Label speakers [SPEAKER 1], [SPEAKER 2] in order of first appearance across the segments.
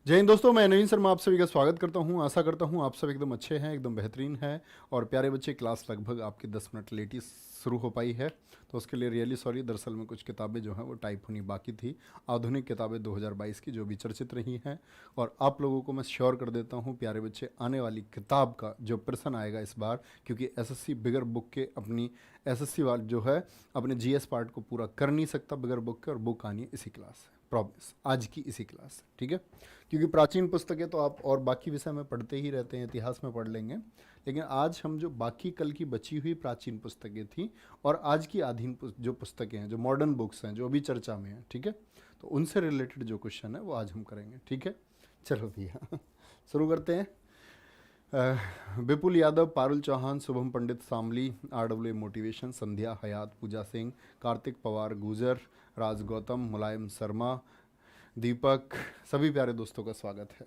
[SPEAKER 1] जय हिंद दोस्तों, मैं नवीन शर्मा आप सभी का स्वागत करता हूं। आशा करता हूं आप सब एकदम अच्छे हैं, एकदम बेहतरीन हैं। और प्यारे बच्चे, क्लास लगभग आपकी 10 मिनट लेट ही शुरू हो पाई है, तो उसके लिए रियली सॉरी। दरअसल में कुछ किताबें जो हैं वो टाइप होनी बाकी थी, आधुनिक किताबें 2022 की जो भी चर्चित रही हैं। और आप लोगों को मैं श्योर कर देता हूं प्यारे बच्चे, आने वाली किताब का जो प्रश्न आएगा इस बार, क्योंकि एसएससी बिगर बुक के अपनी एसएससी वाला जो है अपने जीएस पार्ट को पूरा कर नहीं सकता बिगर बुक के, और बुक आनी है इसी क्लास से, प्रॉमिस आज की इसी क्लास से, ठीक है। क्योंकि प्राचीन पुस्तकें तो आप और बाकी विषय में पढ़ते ही रहते हैं, इतिहास में पढ़ लेंगे, लेकिन आज हम जो बाकी कल की बची हुई प्राचीन पुस्तकें थी और आज की आधुनिक जो पुस्तकें हैं, जो मॉडर्न बुक्स हैं, जो अभी चर्चा में हैं, ठीक है, तो उनसे रिलेटेड जो क्वेश्चन है वो आज हम करेंगे, ठीक है। चलो भैया शुरू करते हैं। विपुल यादव, पारुल चौहान, शुभम पंडित शामली, आरडब्ल्यू मोटिवेशन, संध्या हयात, पूजा सिंह, कार्तिक पवार गुजर, राज गौतम, मुलायम शर्मा, दीपक, सभी प्यारे दोस्तों का स्वागत है।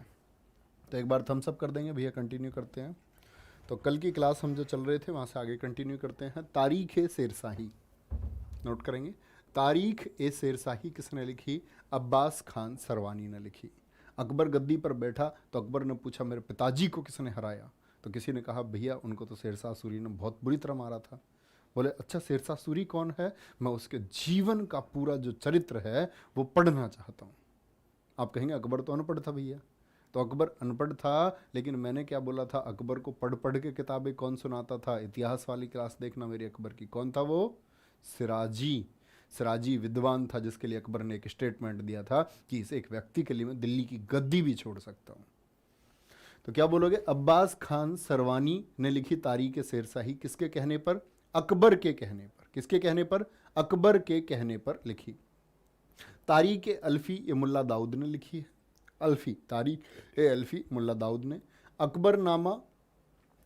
[SPEAKER 1] तो एक बार थम्स अप कर देंगे भैया, कंटिन्यू करते हैं। तो कल की क्लास हम जो चल रहे थे वहाँ से आगे कंटिन्यू करते हैं। तारीख ए शेरशाही नोट करेंगे। तारीख ए शेरशाही किसने लिखी? अब्बास खान सरवानी ने लिखी। अकबर गद्दी पर बैठा तो अकबर ने पूछा मेरे पिताजी को किसने हराया? तो किसी ने कहा भैया उनको तो शेरशाह सूरी ने बहुत बुरी तरह मारा था। बोले अच्छा, शेरशाह सूरी कौन है? मैं उसके जीवन का पूरा जो चरित्र है वो पढ़ना चाहता हूँ। आप कहेंगे अकबर तो अनपढ़ था भैया। तो अकबर अनपढ़ था, लेकिन मैंने क्या बोला था, अकबर को पढ़ पढ़ के किताबें कौन सुनाता था? इतिहास वाली क्लास देखना मेरी अकबर की। कौन था वो? सिराजी। सिराजी विद्वान था, जिसके लिए अकबर ने एक स्टेटमेंट दिया था कि इस एक व्यक्ति के लिए मैं दिल्ली की गद्दी भी छोड़ सकता हूँ। तो क्या बोलोगे? अब्बास खान सरवानी ने लिखी तारीख शेरशाही किसके कहने पर? अकबर के कहने पर। किसके कहने पर? अकबर के कहने पर लिखी। तारीख अल्फी ये मुल्ला दाऊद ने लिखी है। अल्फी, तारीख ए अल्फी मुल्ला दाऊद ने। अकबरनामा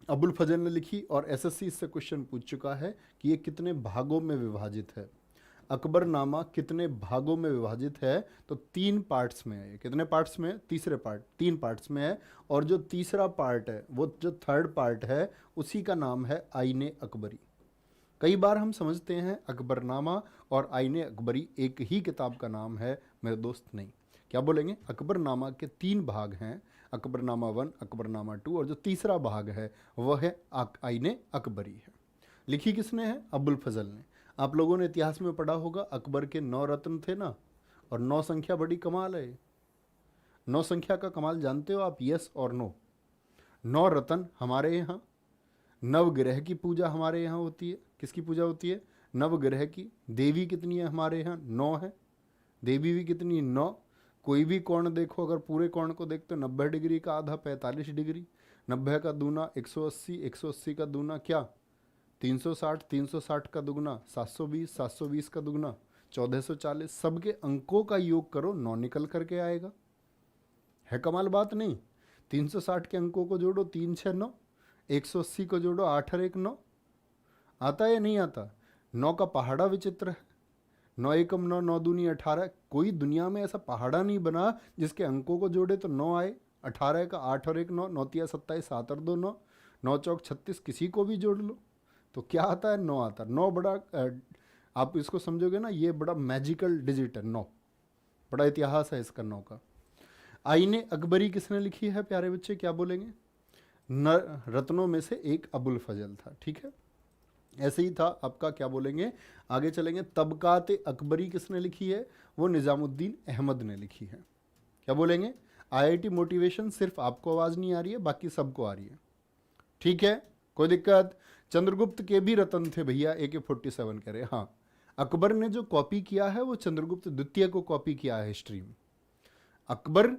[SPEAKER 1] अबुल फजल ने लिखी, और एसएससी इससे क्वेश्चन पूछ चुका है कि ये कितने भागों में विभाजित है। अकबरनामा कितने भागों में विभाजित है? तो 3 पार्ट्स में है। कितने पार्ट्स में? तीसरे पार्ट, 3 पार्ट्स में है। और जो तीसरा पार्ट है, वो जो थर्ड पार्ट है, उसी का नाम है आईने अकबरी। कई बार हम समझते हैं अकबरनामा और आईने अकबरी एक ही किताब का नाम है, मेरे दोस्त नहीं। क्या बोलेंगे? अकबरनामा के 3 भाग हैं, अकबरनामा 1, अकबरनामा 2, और जो तीसरा भाग है वह है आईने अकबरी है। लिखी किसने है? अबुल फजल ने। आप लोगों ने इतिहास में पढ़ा होगा, अकबर के 9 रत्न थे ना, और 9 संख्या बड़ी कमाल है। 9 संख्या का कमाल जानते हो आप? यस और नो। 9 रत्न हमारे यहाँ, नवग्रह की पूजा हमारे यहाँ होती है। किसकी पूजा होती है? नवग्रह की। देवी कितनी है हमारे यहाँ? 9 है। देवी भी कितनी? 9। कोई भी कोण देखो, अगर पूरे कोण को देखते हो 90 डिग्री का आधा 45 डिग्री, 90 का दूना 180, 180 का दूना क्या? 360, 360 का दुगना 720, 720 का दुगना 1440। सबके अंकों का योग करो, 9 निकल करके आएगा। है कमाल बात नहीं? 360 के अंकों को जोड़ो, 3 6 9, 180 को जोड़ो, 8 और 1 9। आता है या नहीं आता? 9 का पहाड़ा विचित्र है। 9 एकम 9, 9 दूनी 18। कोई दुनिया में ऐसा पहाड़ा नहीं बना जिसके अंकों को जोड़े तो 9 आए। 18 का 8 और 1 9, 9 तिया 27, 7 और 2 9, 9 चौक 36, किसी को भी जोड़ लो तो क्या आता है? 9 आता है। 9 बड़ा आप इसको समझोगे ना, ये बड़ा मैजिकल डिजिट है 9। बड़ा इतिहास है इसका 9 का। आईने अकबरी किसने लिखी है प्यारे बच्चे? क्या बोलेंगे? रत्नों में से एक अबुल फजल था, ठीक है। ऐसे ही था आपका, क्या बोलेंगे? आगे चलेंगे। तबकात अकबरी किसने लिखी है? वो निज़ामुद्दीन अहमद ने लिखी है। क्या बोलेंगे? आईआईटी मोटिवेशन सिर्फ आपको आवाज़ नहीं आ रही है, बाकी सबको आ रही है, ठीक है, कोई दिक्कत? चंद्रगुप्त के भी रतन थे भैया, AK-47 कह रहे। हाँ, अकबर ने जो कॉपी किया है वो चंद्रगुप्त द्वितीय को कॉपी किया है हिस्ट्री में। अकबर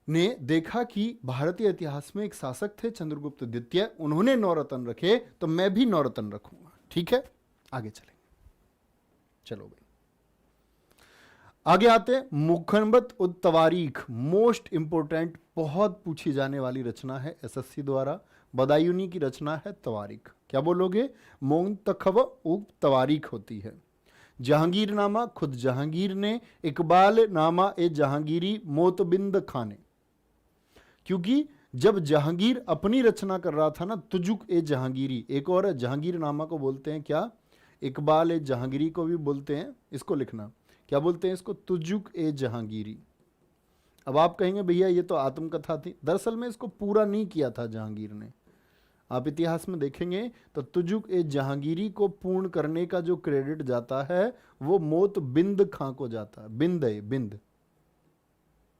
[SPEAKER 1] ने देखा कि भारतीय इतिहास में एक शासक थे चंद्रगुप्त द्वितीय, उन्होंने 9 रत्न रखे तो मैं भी 9 रत्न रखूंगा, ठीक है। आगे चलेंगे, चलो भाई आगे आते हैं। मुखनबत उद तवारीख, मोस्ट इंपोर्टेंट, बहुत पूछी जाने वाली रचना है एसएससी द्वारा। बदायूनी की रचना है तवारीख। क्या बोलोगे? मुंतखब उद तवारीख होती है। जहांगीरनामा खुद जहांगीर ने, इकबाल नामा ए जहांगीरी मोतबिंद खाने। क्योंकि जब जहांगीर अपनी रचना कर रहा था ना, तुजुक ए जहांगीरी, एक और है जहांगीरनामा को बोलते हैं क्या? इकबाल ए जहांगीरी को भी बोलते हैं। इसको लिखना, क्या बोलते हैं इसको? तुजुक ए जहांगीरी। अब आप कहेंगे भैया ये तो आत्मकथा थी, दरअसल में इसको पूरा नहीं किया था जहांगीर ने। आप इतिहास में देखेंगे तो तुजुक ए जहांगीरी को पूर्ण करने का जो क्रेडिट जाता है वो मोत बिंद खां को जाता है। बिंद है, बिंद,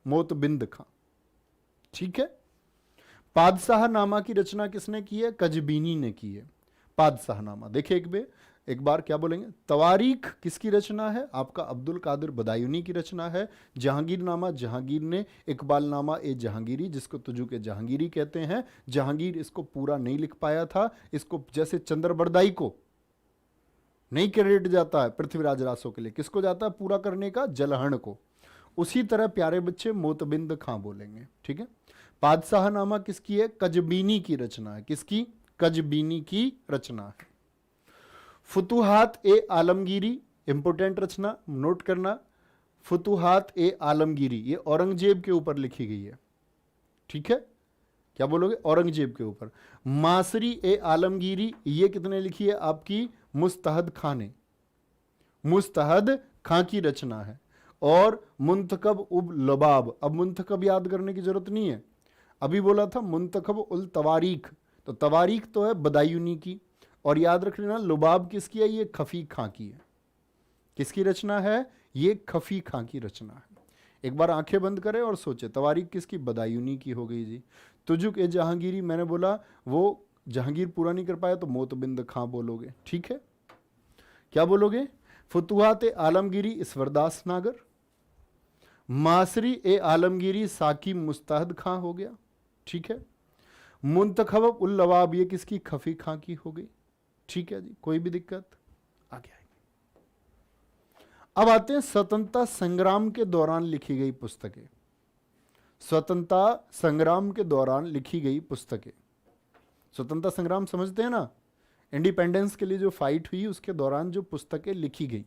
[SPEAKER 1] मोत बिंद खां। ठीक है। पादशाह नामा की रचना किसने की है? कजबीनी ने की है पादशाह नामा। देखिए एक बार क्या बोलेंगे, तवारीख किसकी रचना है? आपका अब्दुल कादिर बदायूनी की रचना है। जहांगीर नामा जहांगीर ने, इकबाल नामा ए जहांगीरी, जिसको तुजुक ए जहांगीरी कहते हैं। जहांगीर इसको पूरा नहीं लिख पाया था। इसको जैसे चंद्रबरदाई को नहीं क्रेडिट जाता है पृथ्वीराज रासो के लिए, किसको जाता है पूरा करने का? जलहण को। उसी तरह प्यारे बच्चे मोतबिंद खां बोलेंगे। ठीक है। पादशाह नामा किसकी है? कजबीनी की रचना है। किसकी? कजबीनी की रचना है। फुतुहात ए आलमगीरी, इंपोर्टेंट रचना, नोट करना। फुतुहात ए आलमगीरी ये औरंगजेब के ऊपर लिखी गई है। ठीक है। क्या बोलोगे? औरंगजेब के ऊपर। मासरी ए आलमगीरी ये कितने लिखी है? आपकी मुस्तहद खां ने। मुस्तहद खां की रचना है। और मुंतखब उब लबाब, अब मुंतखब याद करने की जरूरत नहीं है, अभी बोला था मुंतखब उल तवारीख, तो तवारीख तो है बदायूनी की। और याद रख लेना लुबाब किसकी है? ये खफी खां की है। किसकी रचना है? ये खफी खां की रचना है। एक बार आंखें बंद करें और सोचे, तवारीख किसकी? बदायूनी की हो गई जी। तुजुक ए जहांगीरी मैंने बोला वो जहांगीर पूरा नहीं कर पाया तो मोतबिंद खां बोलोगे। ठीक है। क्या बोलोगे? फुतुहात ए आलमगीरी ईश्वरदास नागर। मासरी ए आलमगीरी साकी मुस्तहद खां हो गया। ठीक है। मुंतखब उल लवाब ये किसकी? खफी खां की हो गई। ठीक है जी, कोई भी दिक्कत? आगे आएंगे। अब आते हैं स्वतंत्रता संग्राम के दौरान लिखी गई पुस्तकें। स्वतंत्रता संग्राम के दौरान लिखी गई पुस्तकें। स्वतंत्रता संग्राम समझते हैं ना? इंडिपेंडेंस के लिए जो फाइट हुई उसके दौरान जो पुस्तकें लिखी गई,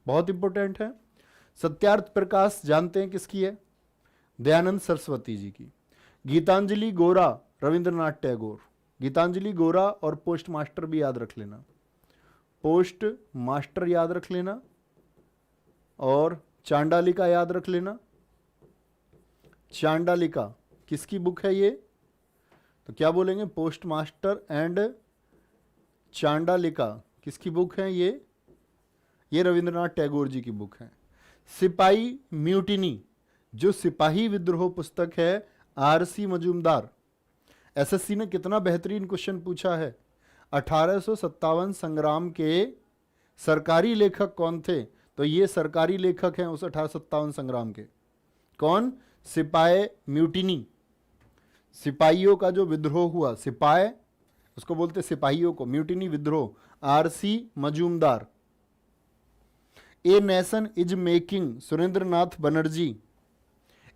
[SPEAKER 1] बहुत इंपॉर्टेंट है। सत्यार्थ प्रकाश जानते हैं किसकी है? दयानंद सरस्वती जी की। गीतांजलि गोरा रविंद्रनाथ टैगोर। गीतांजलि गोरा और पोस्ट मास्टर भी याद रख लेना, पोस्ट मास्टर याद रख लेना, और चांडालिका याद रख लेना। चांडालिका किसकी बुक है ये? तो क्या बोलेंगे? पोस्ट मास्टर एंड चांडालिका किसकी बुक है ये रविंद्रनाथ टैगोर जी की बुक है। सिपाही म्यूटिनी जो सिपाही विद्रोह पुस्तक है, आरसी मजूमदार। एसएससी ने कितना बेहतरीन क्वेश्चन पूछा है। 1857 संग्राम के सरकारी लेखक कौन थे? तो ये सरकारी लेखक हैं उस 1857 संग्राम के। कौन? सिपाही म्यूटिनी, सिपाहियों का जो विद्रोह हुआ, सिपाही उसको बोलते सिपाहियों को, म्यूटिनी विद्रोह, RC Majumdar. A nation is making Surendranath Banerjee.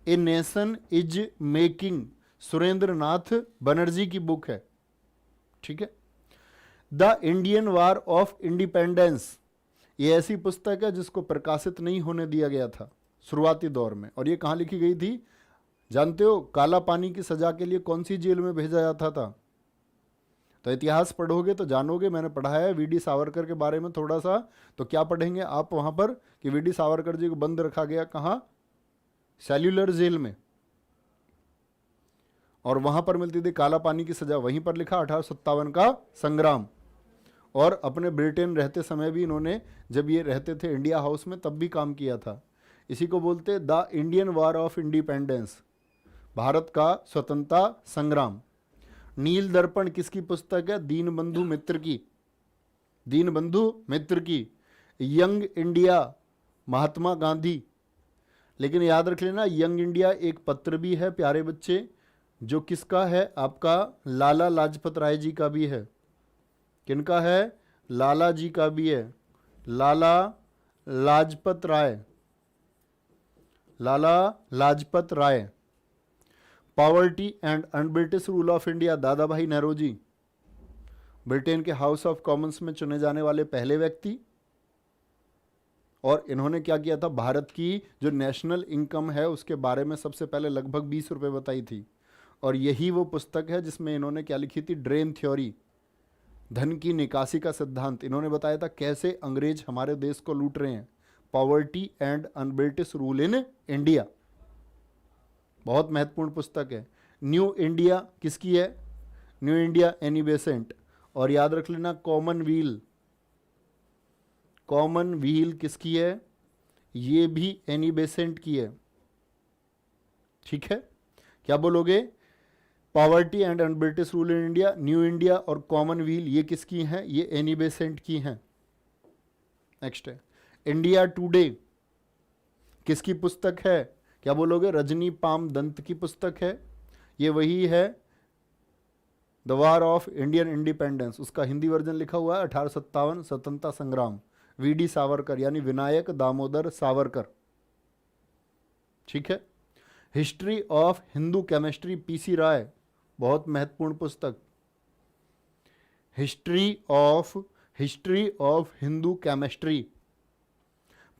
[SPEAKER 1] A nation is making Surendranath Banerjee की बुक है। ठीक है। The Indian war of independence ये ऐसी पुस्तक है जिसको प्रकाशित नहीं होने दिया गया था शुरुआती दौर में। और ये कहाँ लिखी गई थी जानते हो? काला पानी की सजा के लिए कौन सी जेल में भेजा जाता था? तो इतिहास पढ़ोगे तो जानोगे, मैंने पढ़ाया है वीडी सावरकर के बारे में थोड़ा सा। तो क्या पढ़ेंगे आप वहाँ पर कि वीडी सावरकर जी को बंद रखा गया कहाँ? सेल्यूलर जेल में, और वहां पर मिलती थी काला पानी की सजा। वहीं पर लिखा 1857 का संग्राम। और अपने ब्रिटेन रहते समय भी इन्होंने, जब ये रहते थे इंडिया हाउस में, तब भी काम किया था। इसी को बोलते the Indian war of independence, Bharat का स्वतंत्रता संग्राम। नील दर्पण किसकी पुस्तक है? दीनबंधु मित्र की। दीनबंधु मित्र की। Young India Mahatma Gandhi. लेकिन याद रख लेना यंग इंडिया एक पत्र भी है प्यारे बच्चे, जो किसका है? आपका लाला लाजपत राय जी का भी है। किनका है? लाला जी का भी है, Lala Lajpat Rai, Lala Lajpat Rai. Poverty and unBritish rule of India, Dadabhai Nehru, Britain के हाउस ऑफ कॉमन्स में चुने जाने वाले पहले व्यक्ति। और इन्होंने क्या किया था? भारत की जो नेशनल इनकम है उसके बारे में सबसे पहले लगभग 20 रुपये बताई थी। और यही वो पुस्तक है जिसमें इन्होंने क्या लिखी थी? ड्रेन थ्योरी, धन की निकासी का सिद्धांत। इन्होंने बताया था कैसे अंग्रेज हमारे देश को लूट रहे हैं। Poverty and unBritish rule in India. बहुत महत्वपूर्ण पुस्तक है। न्यू इंडिया किसकी है? New India Annie Besant. और याद रख लेना कॉमनवील, कॉमनवील किसकी है? ये भी एनी बेसेंट की है। ठीक है, क्या बोलोगे? Poverty and British rule in India, new India और कॉमनवील ये किसकी हैं? ये एनी बेसेंट की हैं। नेक्स्ट है इंडिया टुडे, किसकी पुस्तक है? क्या बोलोगे? रजनी पाम दंत की पुस्तक है। ये वही है the war of Indian independence, उसका हिंदी वर्जन लिखा हुआ है 1857 स्वतंत्रता संग्राम, वीडी सावरकर यानी विनायक दामोदर सावरकर। ठीक है, history of Hindu chemistry PC Ray, बहुत महत्वपूर्ण पुस्तक। History of Hindu chemistry,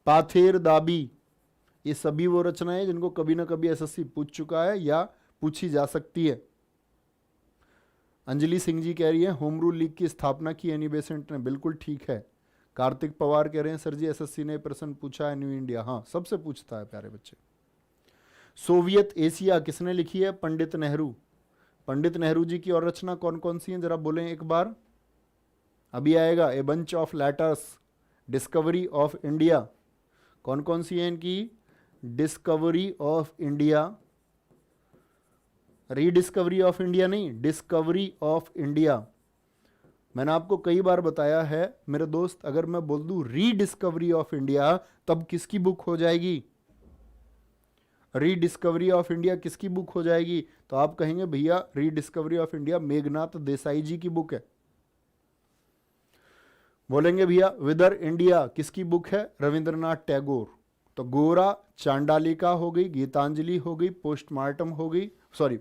[SPEAKER 1] Pather Dabi, ये सभी वो रचनाएं जिनको कभी ना कभी एसएससी पूछ चुका है या पूछी जा सकती है। अंजलि सिंह जी कह रही है होम रूल लीग की स्थापना की एनी बेसेंट ने, बिल्कुल ठीक है। कार्तिक पवार कह रहे हैं सर जी एसएससी ने प्रश्न पूछा है न्यू इंडिया, हाँ सबसे पूछता है प्यारे बच्चे। सोवियत एशिया किसने लिखी है? पंडित नेहरू। पंडित नेहरू जी की और रचना कौन कौन सी हैं जरा बोलें एक बार, अभी आएगा। A bunch of letters, discovery of India, कौन कौन सी हैं इनकी? Discovery of India, rediscovery of India नहीं, डिस्कवरी ऑफ इंडिया। मैंने आपको कई बार बताया है मेरे दोस्त, अगर मैं बोल दूं रीडिस्कवरी ऑफ इंडिया तब किसकी बुक हो जाएगी? रीडिस्कवरी ऑफ इंडिया किसकी बुक हो जाएगी? तो आप कहेंगे भैया rediscovery of India Meghnad Desai ji की बुक है। बोलेंगे भैया विदर इंडिया किसकी बुक है? रविंद्रनाथ टैगोर। तो गोरा चांडालिका हो गई, गीतांजलि हो गई, पोस्टमार्टम हो गई, सॉरी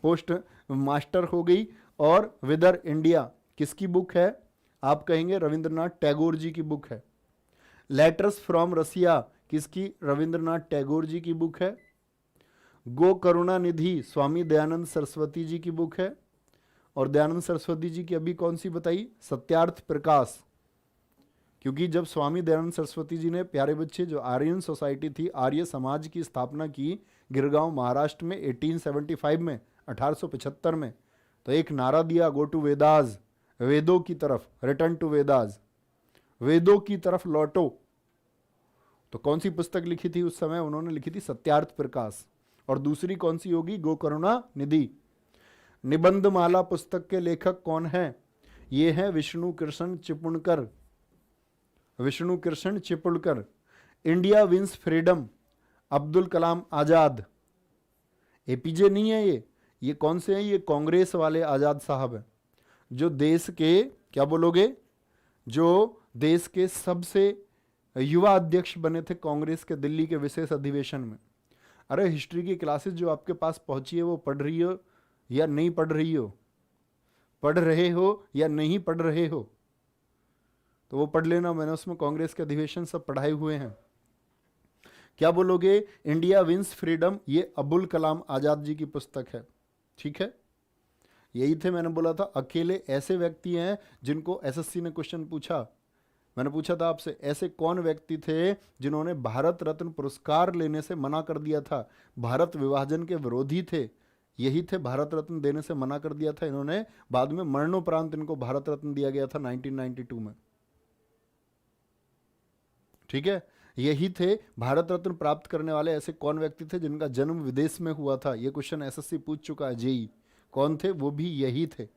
[SPEAKER 1] पोस्ट मास्टर हो गई, और विदर इंडिया किसकी बुक है? आप कहेंगे रविंद्रनाथ टैगोर जी की बुक है। लेटर्स फ्रॉम रसिया किसकी? रविंद्रनाथ टैगोर जी की बुक है। गो करुणा निधि स्वामी दयानंद सरस्वती जी की बुक है। और दयानंद सरस्वती जी की अभी कौन सी बताई? सत्यार्थ प्रकाश। क्योंकि जब स्वामी दयानंद सरस्वती जी ने प्यारे बच्चे जो आर्यन सोसाइटी थी, आर्य समाज की स्थापना की गिरगांव महाराष्ट्र में 1875 में, 1875 में, तो एक नारा दिया गो टू वेदास, वेदों की तरफ, रिटर्न टू वेदास, वेदों की तरफ लौटो। तो कौन सी पुस्तक लिखी थी उस समय? उन्होंने लिखी थी सत्यार्थ प्रकाश। और दूसरी कौन सी होगी? गो करुणा निधि। निबंधमाला पुस्तक के लेखक कौन है? ये हैं Vishnu Krishna Chiplunkar, Vishnu Krishna Chiplunkar. India wins freedom, Abdul Kalam Azad. APJ नहीं है ये कौन से हैं? ये कांग्रेस वाले आजाद साहब हैं, जो देश के, क्या बोलोगे, जो देश के सबसे युवा अध्यक्ष बने थे कांग्रेस के दिल्ली के विशेष अधिवेशन में। अरे हिस्ट्री की क्लासेस जो आपके पास पहुंची है वो पढ़ रही हो या नहीं पढ़ रही हो? पढ़ रहे हो या नहीं पढ़ रहे हो? तो वो पढ़ लेना, मैंने उसमें कांग्रेस के अधिवेशन सब पढ़ाए हुए हैं। क्या बोलोगे? इंडिया विंस फ्रीडम, ये अबुल कलाम आजाद जी की पुस्तक है। ठीक है, यही थे, मैंने बोला था अकेले ऐसे व्यक्ति हैं जिनको एसएससी ने क्वेश्चन पूछा। मैंने पूछा था आपसे ऐसे कौन व्यक्ति थे जिन्होंने भारत रत्न पुरस्कार लेने से मना कर दिया था? भारत विभाजन के विरोधी थे, यही थे, भारत रत्न देने से मना कर दिया था इन्होंने। बाद में मरणोपरांत इनको भारत रत्न दिया गया था 1992 में। ठीक है, यही थे भारत रत्न प्राप्त करने वाले ऐसे कौन व्यक्ति थे जिनका जन्म विदेश में हुआ था? ये क्वेश्चन एसएससी पूछ चुका है, जेई। कौन थे? वो भी यही थे।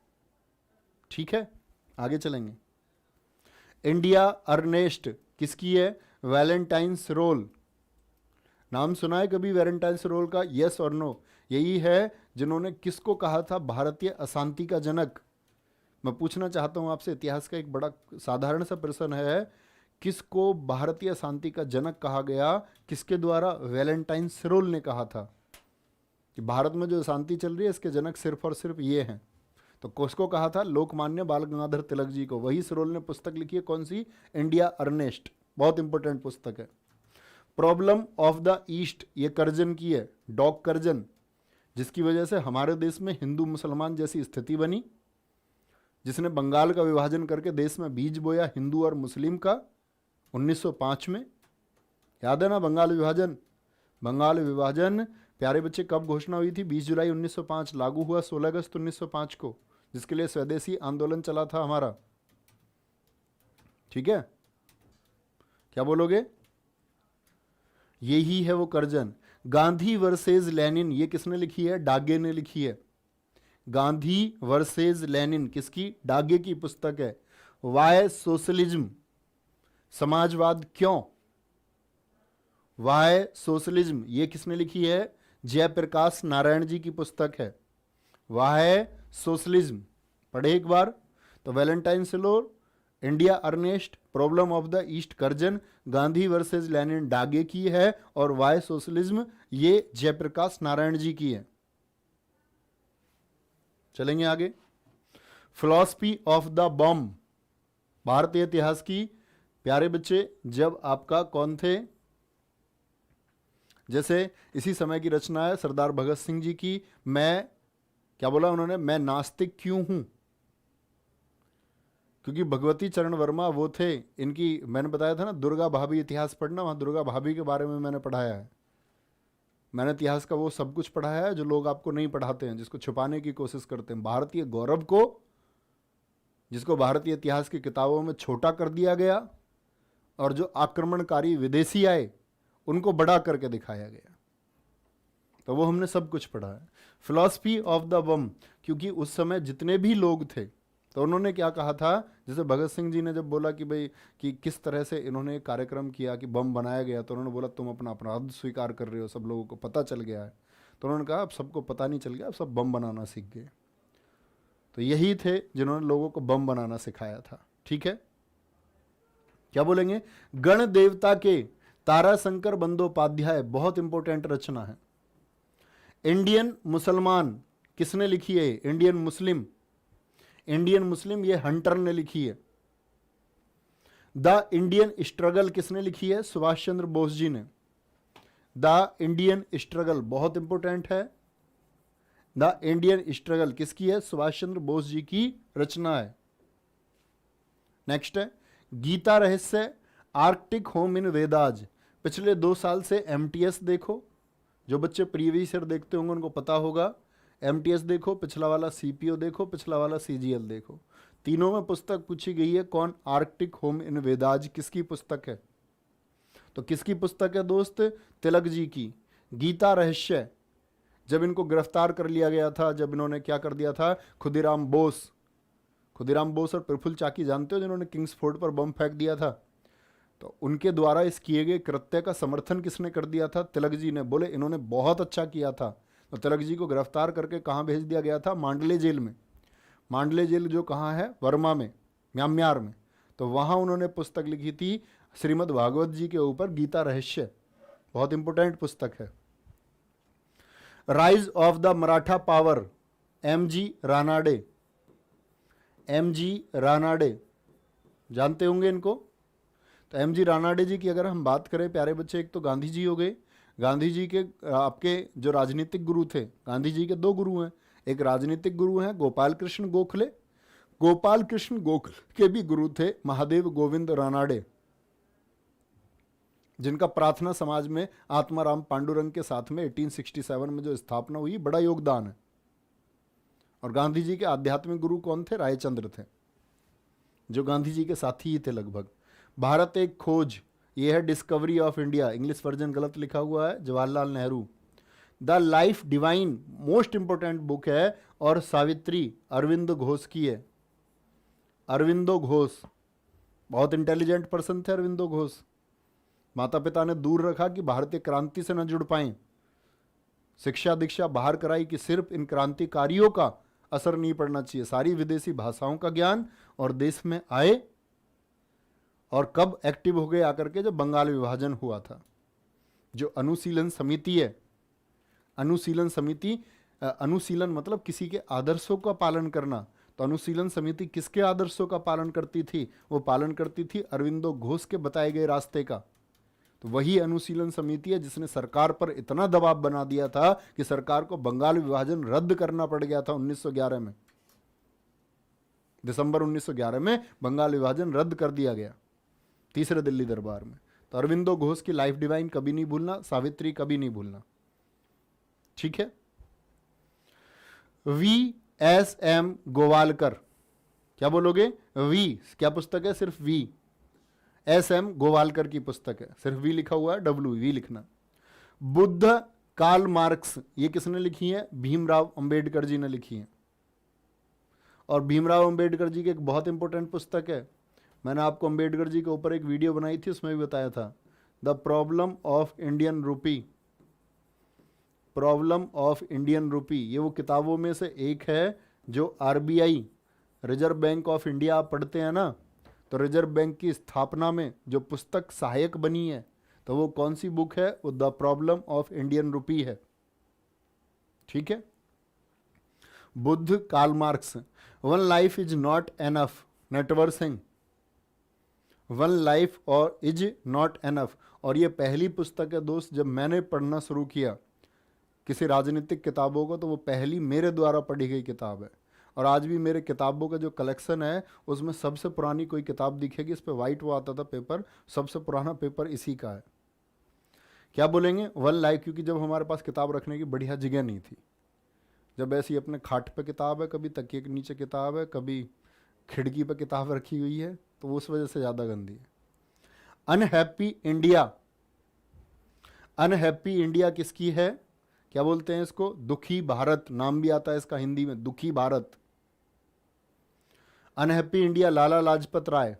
[SPEAKER 1] ठीक है, आगे चलेंगे। इंडिया अर्नेस्ट किसकी है? Valentines role. नाम सुना है कभी वैलेंटाइन्स रोल का? यस और नो? यही है जिन्होंने किसको कहा था भारतीय अशांति का जनक? मैं पूछना चाहता हूं आपसे, इतिहास का एक बड़ा साधारण सा प्रश्न है, किसको भारतीय शांति का जनक कहा गया? किसके द्वारा? वैलेंटाइन्स रोल ने कहा था कि भारत में जो शांति चल रही है इसके जनक सिर्फ और सिर्फ ये हैं। तो किसको कहा था? लोकमान्य बाल गंगाधर तिलक जी को। वही सरोल ने पुस्तक लिखी है, कौन सी? इंडिया अर्नेस्ट, बहुत इंपॉर्टेंट पुस्तक है। प्रॉब्लम ऑफ द ईस्ट, ये कर्जन की है, डॉग कर्जन, जिसकी वजह से हमारे देश में हिंदू मुसलमान जैसी स्थिति बनी, जिसने बंगाल का विभाजन करके देश में बीज बोया हिंदू और मुस्लिम का 1905 में। याद है ना बंगाल विभाजन? बंगाल विभाजन प्यारे बच्चे कब घोषणा हुई थी? 20 जुलाई 1905, लागू हुआ 16 अगस्त 1905 को, जिसके लिए स्वदेशी आंदोलन चला था हमारा। ठीक है, क्या बोलोगे? यही है वो कर्जन। गांधी वर्सेस लेनिन, ये किसने लिखी है? डागे ने लिखी है। गांधी वर्सेस लेनिन किसकी? डागे की पुस्तक है। वाय सोशलिज्म, समाजवाद क्यों? वाय सोशलिज्म, ये किसने लिखी है? जयप्रकाश नारायण जी की पुस्तक है। वाय सोशलिज्म पढ़े एक बार तो। Valentine Chirol, India unrest, problem of the East Curzon, Gandhi versus Lenin डागे की है, और वाय सोशलिज्म ये जयप्रकाश नारायण जी की है। चलेंगे आगे। फिलॉसफी ऑफ द बॉम्ब, भारतीय इतिहास की प्यारे बच्चे जब आपका कौन थे, जैसे इसी समय की रचना है सरदार भगत सिंह जी की। मैं, क्या बोला उन्होंने? मैं नास्तिक क्यों हूं? क्योंकि भगवती चरण वर्मा वो थे, इनकी मैंने बताया था ना दुर्गा भाभी इतिहास पढ़ना, वहां दुर्गा भाभी के बारे में मैंने पढ़ाया है। मैंने इतिहास का वो सब कुछ पढ़ाया है जो लोग आपको नहीं पढ़ाते हैं, जिसको छुपाने की कोशिश करते हैं। भारतीय गौरव को, जिसको भारतीय इतिहास की किताबों में छोटा कर दिया गया, और जो आक्रमणकारी विदेशी आए उनको बड़ा करके दिखाया गया, तो वो हमने सब कुछ पढ़ा है। फिलॉसफी ऑफ द बम, क्योंकि उस समय जितने भी लोग थे तो उन्होंने क्या कहा था, जैसे भगत सिंह जी ने जब बोला कि भाई कि किस तरह से इन्होंने एक कार्यक्रम किया कि बम बनाया गया, तो उन्होंने बोला तुम अपना अपराध स्वीकार कर रहे हो, सब लोगों को पता चल गया है। तो उन्होंने कहा अब सबको पता नहीं चल गया, अब सब बम बनाना सीख गए। तो यही थे जिन्होंने लोगों को बम बनाना सिखाया था। ठीक है, क्या बोलेंगे? गण देवता के, ताराशंकर बंदोपाध्याय, बहुत इंपॉर्टेंट रचना है। इंडियन मुसलमान किसने लिखी है? इंडियन मुस्लिम, इंडियन मुस्लिम ये हंटर ने लिखी है। द इंडियन स्ट्रगल किसने लिखी है? सुभाष चंद्र बोस जी ने। द इंडियन स्ट्रगल बहुत इंपॉर्टेंट है। द इंडियन स्ट्रगल किसकी है? सुभाष चंद्र बोस जी की रचना है। नेक्स्ट है गीता रहस्य, आर्कटिक होम इन वेदाज। पिछले 2 साल से एमटीएस देखो, जो बच्चे प्रीवियस ईयर देखते होंगे उनको पता होगा। एमटीएस देखो, पिछला वाला सीपीओ देखो, पिछला वाला सीजीएल देखो, तीनों में पुस्तक पूछी गई है कौन? आर्कटिक होम इन वेदाज किसकी पुस्तक है? तो किसकी पुस्तक है दोस्त? तिलक जी की। गीता रहस्य, जब इनको गिरफ्तार कर लिया गया था, जब इन्होंने क्या कर दिया था, खुदीराम बोस और प्रफुल्ल चाकी जानते हो जिन्होंने किंग्सफोर्ड पर बम फेंक दिया था, तो उनके द्वारा इस किए गए कृत्य का समर्थन किसने कर दिया था? तिलक जी ने। बोले इन्होंने बहुत अच्छा किया था। तो तिलक जी को गिरफ्तार करके कहाँ भेज दिया गया था? मांडले जेल में। मांडले जेल जो कहाँ है? वर्मा में, म्यांमार में। तो वहाँ उन्होंने पुस्तक लिखी थी श्रीमद् भागवत जी के ऊपर, गीता रहस्य, बहुत इंपॉर्टेंट पुस्तक है। Rise of the Maratha power, MG Ranade. MG Ranade जानते होंगे इनको। तो एमजी रानाडे जी की अगर हम बात करें प्यारे बच्चे, एक तो गांधी जी हो गए। गांधी जी के आपके जो राजनीतिक गुरु थे, गांधी जी के 2 गुरु हैं। एक राजनीतिक गुरु हैं गोपाल कृष्ण गोखले, गोपाल कृष्ण गोखले के भी गुरु थे महादेव गोविंद रानाडे, जिनका प्रार्थना समाज में आत्माराम पांडुरंग के साथ में 1867 में जो स्थापना हुई, बड़ा योगदान है। और गांधी जी के आध्यात्मिक गुरु कौन थे? रायचंद्र थे, जो गांधी जी के साथी ही थे लगभग। भारत एक खोज, ये है discovery of India, English version गलत लिखा हुआ है, Jawaharlal Nehru. The life divine most important book है, और सावित्री अरविंद घोष की है। अरविंदो घोष बहुत इंटेलिजेंट पर्सन थे। अरविंदो घोष, माता पिता ने दूर रखा कि भारतीय क्रांति से न जुड़ पाएं, शिक्षा दीक्षा बाहर कराई कि सिर्फ इन क्रांतिकारियों का असर नहीं पड़ना चाहिए, सारी विदेशी भाषाओं का ज्ञान, और देश में आए। और कब एक्टिव हो गए आकर के? जब बंगाल विभाजन हुआ था। जो अनुशीलन समिति है, अनुशीलन समिति, अनुशीलन मतलब किसी के आदर्शों का पालन करना, तो अनुशीलन समिति किसके आदर्शों का पालन करती थी? वो पालन करती थी अरविंदो घोष के बताए गए रास्ते का। तो वही अनुशीलन समिति है जिसने सरकार पर इतना दबाव बना दिया था कि सरकार को बंगाल विभाजन रद्द करना पड़ गया था 1911 में। दिसंबर 1911 में बंगाल विभाजन रद्द कर दिया गया तीसरे दिल्ली दरबार में। तो अरविंदो घोष की लाइफ डिवाइन कभी नहीं भूलना, सावित्री कभी नहीं भूलना। ठीक है। V.S.M. गोवालकर, क्या बोलोगे? वी क्या पुस्तक है? सिर्फ V.S.M. गोवालकर की पुस्तक है, सिर्फ वी लिखा हुआ है, W लिखना। बुद्ध कार्ल मार्क्स, ये किसने लिखी है? भीमराव अंबेडकर जी ने लिखी है। और भीमराव अंबेडकर जी की एक बहुत इंपॉर्टेंट पुस्तक है, मैंने आपको अंबेडकर जी के ऊपर एक वीडियो बनाई थी, उसमें भी बताया था, the problem of Indian rupee. Problem of Indian rupee, ये वो किताबों में से एक है जो RBI, reserve bank of India आप पढ़ते हैं ना, तो रिजर्व बैंक की स्थापना में जो पुस्तक सहायक बनी है, तो वो कौन सी बुक है? वो the problem of Indian rupee है। ठीक है। Buddha Karl Marx, one life is not enough, Natwar Singh, one life और इज नॉट एनफ। और ये पहली पुस्तक है दोस्त, जब मैंने पढ़ना शुरू किया किसी राजनीतिक किताबों को, तो वो पहली मेरे द्वारा पढ़ी गई किताब है। और आज भी मेरे किताबों का जो कलेक्शन है उसमें सबसे पुरानी कोई किताब दिखेगी, इस पर वाइट वो आता था पेपर, सबसे पुराना पेपर इसी का है। क्या बोलेंगे? वन लाइफ, क्योंकि जब हमारे पास किताब रखने की बढ़िया जगह नहीं थी, जब ऐसी अपने खाट पे किताब है, कभी तकिए के नीचे किताब है, कभी खिड़की पे किताब रखी हुई है, तो उस वजह से ज़्यादा गंदी है। अनहैप्पी इंडिया, अनहैप्पी इंडिया किसकी है? क्या बोलते हैं इसको? दुखी भारत, नाम भी आता है इसका हिंदी में, दुखी भारत। अनहैप्पी इंडिया, लाला लाजपत राय।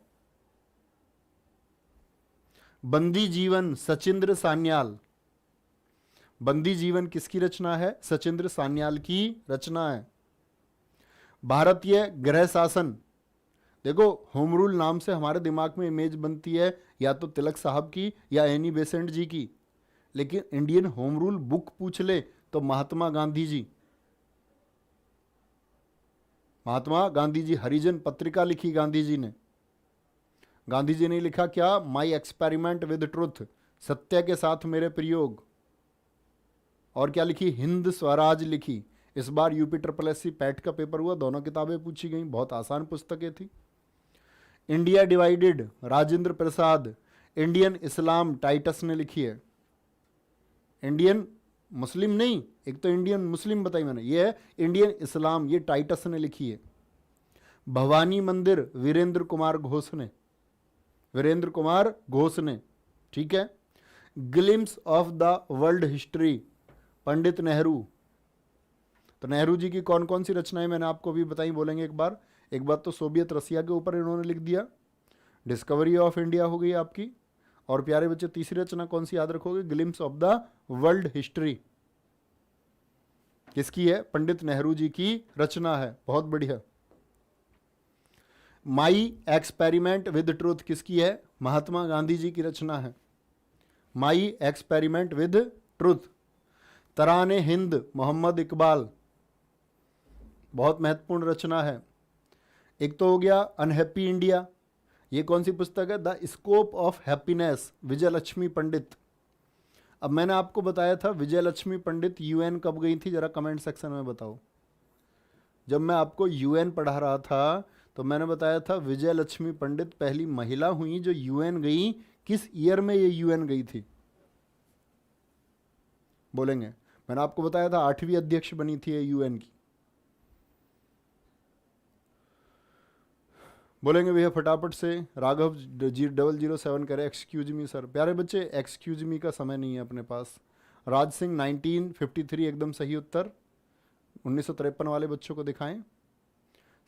[SPEAKER 1] बंदी जीवन, सचिंद्र सान्याल। बंदी जीवन किसकी रचना है? सचिंद्र सान्याल की रचना है। भारतीय गृह शासन, देखो होम रूल नाम से हमारे दिमाग में इमेज बनती है या तो तिलक साहब की या एनी बेसेंट जी की, लेकिन इंडियन होम रूल बुक पूछ ले तो महात्मा गांधी जी, महात्मा गांधी जी, हरिजन पत्रिका लिखी गांधी जी ने। गांधी जी ने लिखा क्या? माई एक्सपेरिमेंट विद ट्रुथ, सत्य के साथ मेरे प्रयोग। और क्या लिखी? हिंद स्वराज लिखी। इस बार यूपी SSS पैट का पेपर हुआ, दोनों किताबें पूछी गई, बहुत आसान पुस्तकें थी। India divided, Rajendra Prasad. Indian इस्लाम, टाइटस ने लिखी है। इंडियन मुस्लिम नहीं, एक तो इंडियन मुस्लिम बताई मैंने, ये है इंडियन इस्लाम, ये टाइटस ने लिखी है। भवानी मंदिर, वीरेंद्र कुमार घोष ने, वीरेंद्र कुमार घोष ने। ठीक है। Glimpses of the world history, Pandit Nehru. तो नेहरू जी की कौन कौन सी रचनाएं मैंने आपको भी बताई, बोलेंगे एक बार। एक बार तो सोवियत रसिया के ऊपर इन्होंने लिख दिया, डिस्कवरी ऑफ इंडिया हो गई आपकी। और प्यारे बच्चे तीसरी रचना कौन सी याद रखोगे? Glimpse of the world history. किसकी है? पंडित नेहरू जी की रचना है, बहुत बढ़िया। माई एक्सपेरिमेंट विद ट्रूथ किसकी है? महात्मा गांधी जी की रचना है, my experiment with truth. Tarane Hind, Mohammad Iqbal, बहुत महत्वपूर्ण रचना है। एक तो हो गया अनहैप्पी इंडिया, ये कौन सी पुस्तक है? द स्कोप ऑफ हैप्पीनेस, विजय लक्ष्मी पंडित। अब मैंने आपको बताया था विजय लक्ष्मी पंडित UN कब गई थी, जरा कमेंट सेक्शन में बताओ। जब मैं आपको UN पढ़ा रहा था तो मैंने बताया था विजय लक्ष्मी पंडित पहली महिला हुई जो UN गई। किस ईयर में ये UN गई थी? बोलेंगे? मैंने आपको बताया था 8वीं अध्यक्ष बनी थी ये UN की। बोलेंगे भैया फटाफट से। राघव 007 करे एक्सक्यूज मी सर। प्यारे बच्चे एक्सक्यूज मी का समय नहीं है अपने पास। राज सिंह 1953 एकदम सही उत्तर। 1953 वाले बच्चों को दिखाएं।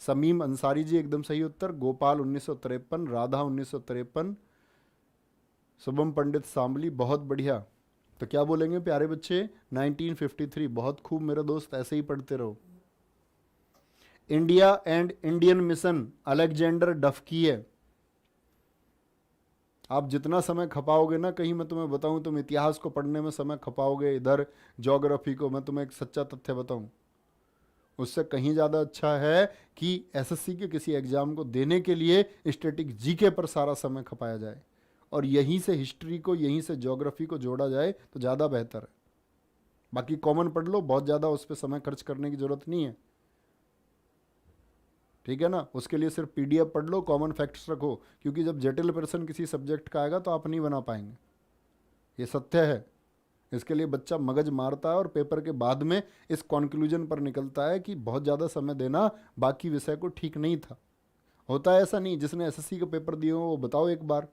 [SPEAKER 1] समीम अंसारी जी एकदम सही उत्तर। गोपाल 1953, राधा 1953, शुभम पंडित सांबली, बहुत बढ़िया। तो क्या बोलेंगे प्यारे बच्चे? 1953। बहुत खूब मेरे दोस्त, ऐसे ही पढ़ते रहो। India and Indian mission, Alexander डफ की है। आप जितना समय खपाओगे ना, कहीं मैं तुम्हें बताऊं, तुम इतिहास को पढ़ने में समय खपाओगे, इधर ज्योग्राफी को, मैं तुम्हें एक सच्चा तथ्य बताऊं, उससे कहीं ज़्यादा अच्छा है कि SSC के किसी एग्जाम को देने के लिए स्टैटिक जीके पर सारा समय खपाया जाए और यहीं से हिस्ट्री को, यहीं से ज्योग्राफी को जोड़ा जाए तो ज़्यादा बेहतर है। बाकी कॉमन पढ़ लो, बहुत ज़्यादा उस पर समय खर्च करने की ज़रूरत नहीं है, ठीक है ना। उसके लिए सिर्फ PDF पढ़ लो, कॉमन फैक्ट्स रखो, क्योंकि जब जटिल प्रश्न किसी सब्जेक्ट का आएगा तो आप नहीं बना पाएंगे, ये सत्य है। इसके लिए बच्चा मगज मारता है और पेपर के बाद में इस कॉन्क्लूजन पर निकलता है कि बहुत ज़्यादा समय देना बाकी विषय को ठीक नहीं था। होता है ऐसा? नहीं। जिसने एसएससी का पेपर दिए हो वो बताओ एक बार,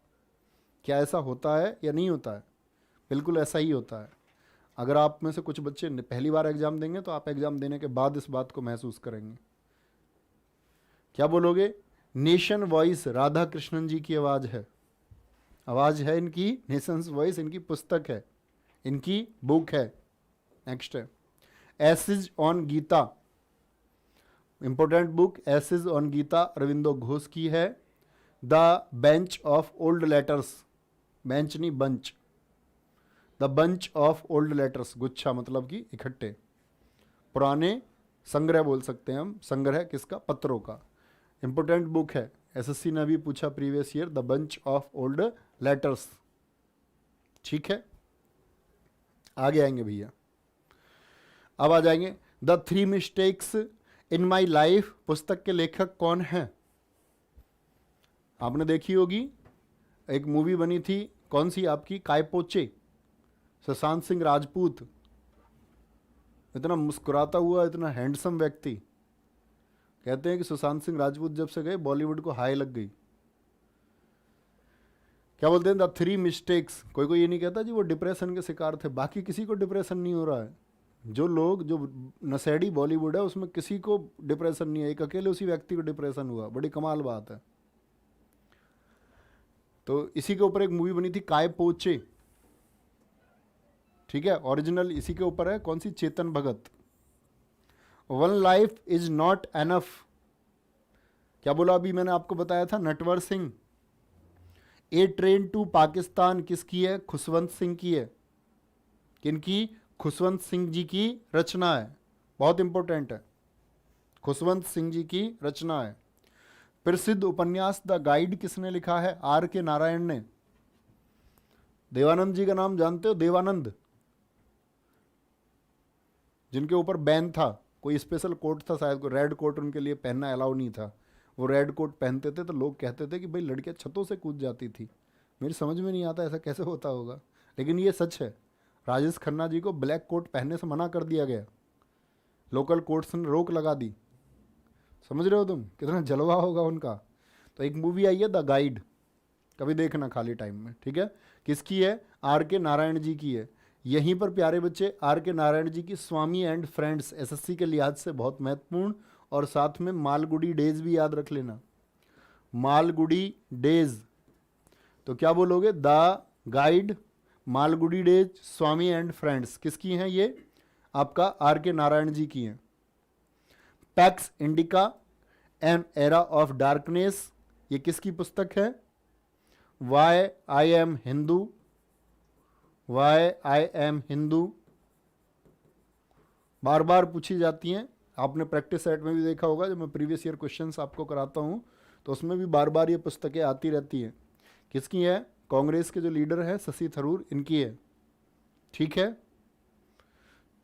[SPEAKER 1] क्या ऐसा होता है या नहीं होता है? बिल्कुल ऐसा ही होता है। अगर आप में से कुछ बच्चे पहली बार एग्जाम देंगे तो आप एग्जाम देने के बाद इस बात को महसूस करेंगे। क्या बोलोगे? नेशन वॉइस राधा कृष्णन जी की आवाज़ है, आवाज़ है इनकी, नेशंस वॉइस इनकी पुस्तक है, इनकी बुक है। नेक्स्ट है essays on Gita, important book, essays on Gita Aurobindo Ghosh की है। The bench of old letters, bench नहीं bunch, the bunch of old letters, गुच्छा मतलब कि इकट्ठे, पुराने संग्रह बोल सकते हैं हम, संग्रह किसका? पत्रों का। इंपॉर्टेंट बुक है, एसएससी ने भी पूछा previous year, the bunch of old letters. ठीक है, आगे आएंगे भैया। अब आ जाएंगे the 3 mistakes in my life, पुस्तक के लेखक कौन हैं? आपने देखी होगी, एक मूवी बनी थी, कौन सी आपकी? कायपोचे, सुशांत सिंह राजपूत, इतना मुस्कुराता हुआ, इतना हैंडसम व्यक्ति। कहते हैं कि सुशांत सिंह राजपूत जब से गए बॉलीवुड को हाई लग गई। क्या बोलते हैं? The 3 mistakes. कोई कोई ये नहीं कहता जी वो डिप्रेशन के शिकार थे, बाकी किसी को डिप्रेशन नहीं हो रहा है। जो लोग, जो नशेड़ी बॉलीवुड है उसमें किसी को डिप्रेशन नहीं है, एक अकेले उसी व्यक्ति को डिप्रेशन हुआ। बड़ी कमाल बात है। तो इसी के ऊपर एक मूवी बनी थी काय पोचे, ठीक है, ओरिजिनल इसी के ऊपर है। कौन सी? Chetan Bhagat. One life is not enough, क्या बोला अभी मैंने आपको बताया था? Natwar Singh. A train to Pakistan किसकी है? खुशवंत सिंह की है। किनकी? खुशवंत सिंह जी की रचना है, बहुत इंपॉर्टेंट है, खुशवंत सिंह जी की रचना है। प्रसिद्ध उपन्यास द गाइड किसने लिखा है? आर के नारायण ने। देवानंद जी का नाम जानते हो? देवानंद, जिनके ऊपर बैन था, कोई स्पेशल कोट था शायद, को रेड कोट उनके लिए पहनना अलाउ नहीं था। वो रेड कोट पहनते थे तो लोग कहते थे कि भाई लड़कियां छतों से कूद जाती थी। मेरी समझ में नहीं आता ऐसा कैसे होता होगा, लेकिन ये सच है। राजेश खन्ना जी को ब्लैक कोट पहनने से मना कर दिया गया, लोकल कोर्ट्स ने रोक लगा दी। समझ रहे हो तुम कितना जलवा होगा उनका। तो एक मूवी आई है द गाइड, कभी देखना खाली टाइम में, ठीक है। किसकी है? आर के नारायण जी की है। यहीं पर प्यारे बच्चे आर के नारायण जी की स्वामी एंड फ्रेंड्स एसएससी के लिहाज से बहुत महत्वपूर्ण, और साथ में मालगुडी डेज भी याद रख लेना, मालगुडी डेज। तो क्या बोलोगे? The guide, Malgudi days, Swami and friends, किसकी हैं ये? आपका आर के नारायण जी की हैं। Pax Indica, an era of darkness, ये किसकी पुस्तक है? Why I am Hindu, why I am Hindu, बार बार पूछी जाती हैं। आपने प्रैक्टिस सेट में भी देखा होगा, जब मैं प्रीवियस ईयर क्वेश्चंस आपको कराता हूं तो उसमें भी बार बार ये पुस्तकें आती रहती हैं। किसकी है? कांग्रेस के जो लीडर हैं शशि थरूर, इनकी है, ठीक है।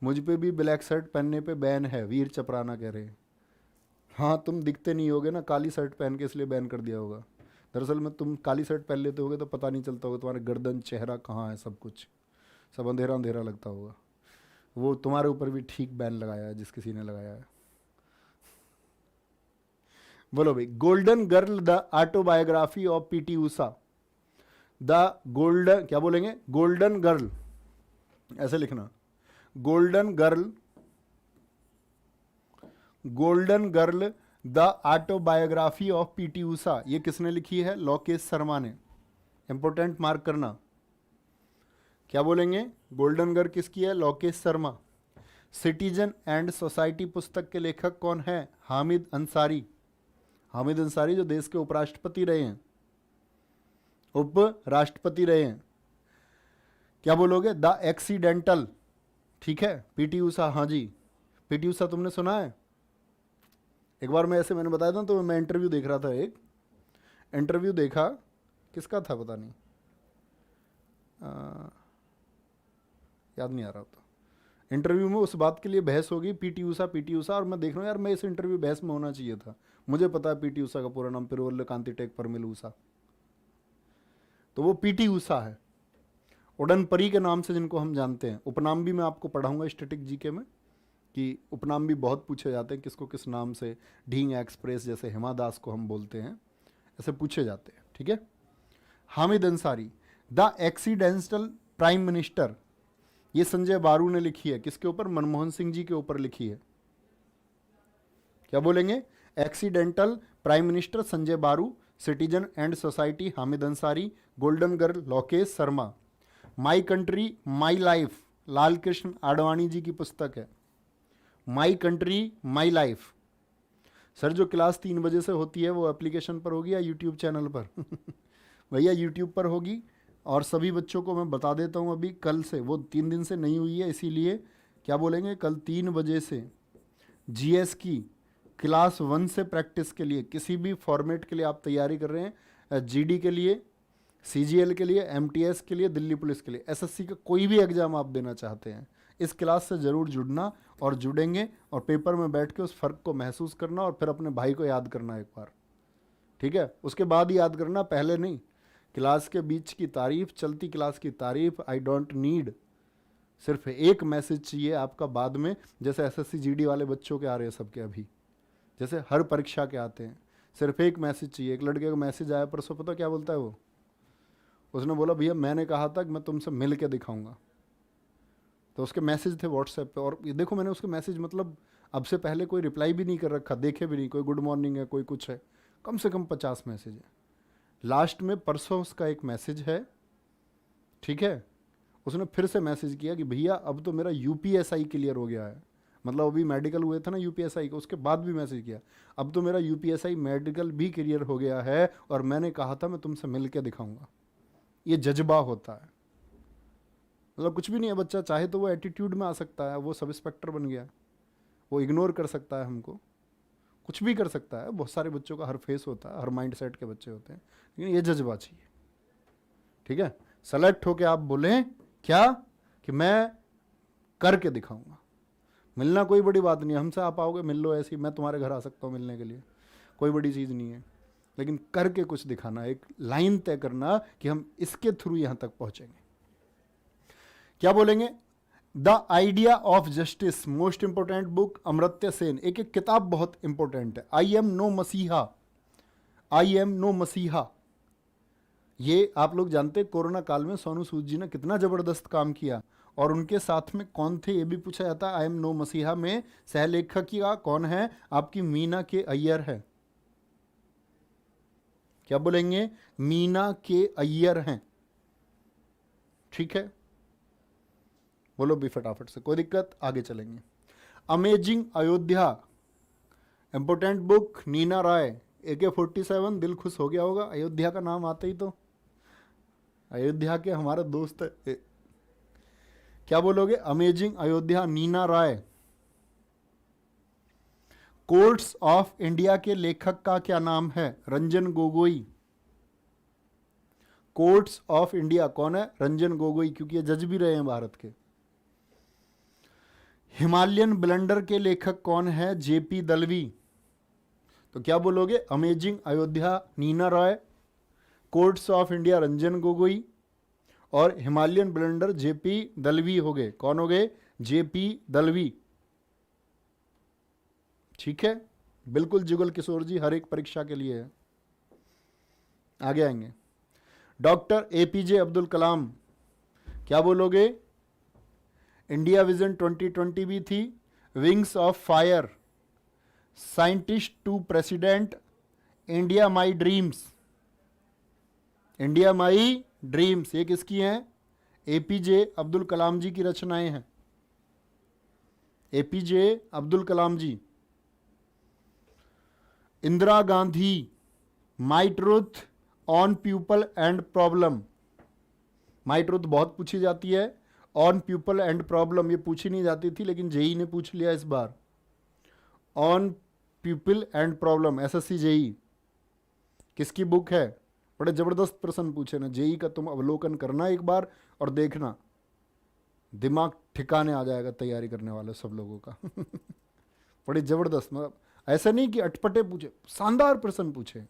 [SPEAKER 1] मुझ पे भी ब्लैक शर्ट पहनने पे बैन है, वीर चपराना कह रहे हैं। हाँ, तुम दिखते नहीं होगे ना काली शर्ट पहन के, इसलिए बैन कर दिया होगा। दरअसल में तुम काली शर्ट पहन लेते होगे तो पता नहीं चलता होगा तुम्हारे गर्दन, चेहरा कहाँ है, सब कुछ सब अंधेरा अंधेरा लगता होगा। वो तुम्हारे ऊपर भी ठीक बैन लगाया है जिस किसी ने लगाया है। बोलो भाई, golden girl the autobiography of PT Usha. The golden, क्या बोलेंगे? गोल्डन गर्ल, ऐसे लिखना, golden girl, golden girl the autobiography of PT Usha, ये किसने लिखी है? लोकेश शर्मा ने। इंपोर्टेंट मार्क करना। क्या बोलेंगे? गोल्डन गर्ल किसकी है? Lokesh Sharma. Citizen and society पुस्तक के लेखक कौन है? हामिद अंसारी। हामिद अंसारी जो देश के उपराष्ट्रपति रहे हैं, उपराष्ट्रपति रहे हैं। क्या बोलोगे? द एक्सीडेंटल, ठीक है, पीटी उषा। हाँ जी, पीटी उषा तुमने सुना है? एक बार मैं ऐसे, मैंने बताया था तो मैं इंटरव्यू देख रहा था, एक इंटरव्यू देखा, किसका था पता नहीं, याद नहीं आ रहा था। इंटरव्यू में उस बात के लिए बहस होगी, पीटी उषा, पीटी उषा, और मैं देख रहा हूँ यार मैं इस इंटरव्यू बहस में होना चाहिए था। मुझे पता है पीटी उषा का पूरा नाम पिरोल्ल कांति टेक परमिल उषा, तो वो पीटी उषा है। उड़न परी के नाम से जिनको हम जानते हैं, उपनाम भी मैं आपको पढ़ाऊंगा स्टैटिक जीके में, कि उपनाम भी बहुत पूछे जाते हैं, किसको किस नाम से, ढींग एक्सप्रेस जैसे हिमा दास को हम बोलते हैं, ऐसे पूछे जाते हैं, ठीक है। Hamid Ansari, the accidental prime minister, ये संजय बारू ने लिखी है, किसके ऊपर, मनमोहन सिंह जी के ऊपर लिखी है। क्या बोलेंगे, accidental prime minister Sanjay Baru, citizen and society Hamid Ansari, golden girl Lokesh Sharma, my country my life Lal Krishna Advani ji की पुस्तक है, my country my life. Sir जो क्लास 3 बजे से होती है वो एप्लीकेशन पर होगी या यूट्यूब चैनल पर? भैया यूट्यूब पर होगी, और सभी बच्चों को मैं बता देता हूँ अभी, कल से, वो 3 दिन से नहीं हुई है इसीलिए, क्या बोलेंगे, कल 3 बजे से जीएस की क्लास 1 से प्रैक्टिस के लिए, किसी भी फॉर्मेट के लिए आप तैयारी कर रहे हैं, जीडी के लिए, सीजीएल के लिए, एमटीएस के लिए, दिल्ली पुलिस के लिए, एसएससी का कोई भी एग्जाम आप देना चाहते हैं, इस क्लास से ज़रूर जुड़ना, और जुड़ेंगे और पेपर में बैठ के उस फ़र्क को महसूस करना, और फिर अपने भाई को याद करना एक बार, ठीक है, उसके बाद ही याद करना, पहले नहीं। क्लास के बीच की तारीफ, चलती क्लास की तारीफ, आई डोंट नीड, सिर्फ एक मैसेज चाहिए आपका बाद में, जैसे एसएससी जीडी वाले बच्चों के आ रहे हैं सबके अभी, जैसे हर परीक्षा के आते हैं, सिर्फ एक मैसेज चाहिए। एक लड़के का मैसेज आया परसों, पता क्या बोलता है वो, उसने बोला भैया मैंने कहा था कि मैं तुमसे मिल के दिखाऊंगा, तो उसके मैसेज थे व्हाट्सएप पे, और ये देखो मैंने उसके मैसेज, मतलब अब से पहले कोई रिप्लाई भी नहीं कर रखा, देखे भी नहीं, कोई गुड मॉर्निंग है, कोई कुछ है, कम से कम 50 मैसेज है। लास्ट में परसों उसका एक मैसेज है, ठीक है, उसने फिर से मैसेज किया कि भैया अब तो मेरा यूपीएसआई क्लियर हो गया है, मतलब अभी मेडिकल हुए थे ना यूपीएसआई का, उसके बाद भी मैसेज किया, अब तो मेरा यूपीएसआई मेडिकल भी क्लियर हो गया है, और मैंने कहा था मैं तुमसे मिल के दिखाऊंगा। ये जज्बा होता है, मतलब कुछ भी नहीं है, बच्चा चाहे तो वो एटीट्यूड में आ सकता है, वो सब इंस्पेक्टर बन गया, वो इग्नोर कर सकता है हमको, कुछ भी कर सकता है, बहुत सारे बच्चों का हर फेस होता है, हर माइंड सेट के बच्चे होते हैं, लेकिन ये जज्बा चाहिए, ठीक है। सेलेक्ट होके आप बोलें क्या, कि मैं करके दिखाऊंगा। मिलना कोई बड़ी बात नहीं है, हमसे आप आओगे मिल लो, ऐसी मैं तुम्हारे घर आ सकता हूँ मिलने के लिए, कोई बड़ी चीज़ नहीं है, लेकिन करके कुछ दिखाना, एक लाइन तय करना कि हम इसके थ्रू यहाँ तक पहुँचेंगे। क्या बोलेंगे, the idea of justice, most important book, Amartya Sen. एक एक किताब बहुत इंपॉर्टेंट है। आई एम नो मसीहा, आई एम नो मसीहा, ये आप लोग जानते हैं कोरोना काल में सोनू सूद जी ने कितना जबरदस्त काम किया, और उनके साथ में कौन थे ये भी पूछा जाता है। आई एम नो मसीहा में सहलेखकिया कौन है, आपकी मीना के अय्यर है। क्या बोलेंगे, मीना के अय्यर हैं, ठीक है, बोलो भी फटाफट से, कोई दिक्कत, आगे चलेंगे। Amazing Ayodhya, important book, Neena Rai, AK-47, दिल खुश हो गया होगा अयोध्या का नाम आते ही, तो अयोध्या के हमारा दोस्त है। क्या बोलोगे, amazing Ayodhya, Neena Rai. Courts of India के लेखक का क्या नाम है, Ranjan Gogoi. Courts of India कौन है, रंजन गोगोई, क्योंकि ये जज भी रहे हैं भारत के। हिमालयन ब्लेंडर के लेखक कौन है, JP दलवी। तो क्या बोलोगे, amazing Ayodhya Neena Roy, courts of India Ranjan Gogoi, और हिमालयन ब्लेंडर JP दलवी हो गए। कौन हो गए, JP दलवी, ठीक है, बिल्कुल जुगल किशोर जी, हर एक परीक्षा के लिए है। आगे आएंगे, डॉक्टर APJ अब्दुल कलाम। क्या बोलोगे, इंडिया विजन 2020 भी थी, wings of fire, scientist to president, India my dreams, India my dreams, ये किसकी हैं, APJ अब्दुल कलाम जी की रचनाएं हैं, APJ Abdul Kalam ji. Indira Gandhi, my truth on people and problem, my truth बहुत पूछी जाती है, ऑन पीपल एंड प्रॉब्लम ये पूछी नहीं जाती थी, लेकिन जेई ने पूछ लिया इस बार, on people and problem, SSC JE किसकी बुक है, बड़े जबरदस्त प्रश्न पूछे ना जेई का, तुम अवलोकन करना एक बार और देखना, दिमाग ठिकाने आ जाएगा तैयारी करने वाले सब लोगों का। बड़े जबरदस्त, मतलब ऐसा नहीं कि अटपटे पूछे, शानदार प्रश्न पूछे।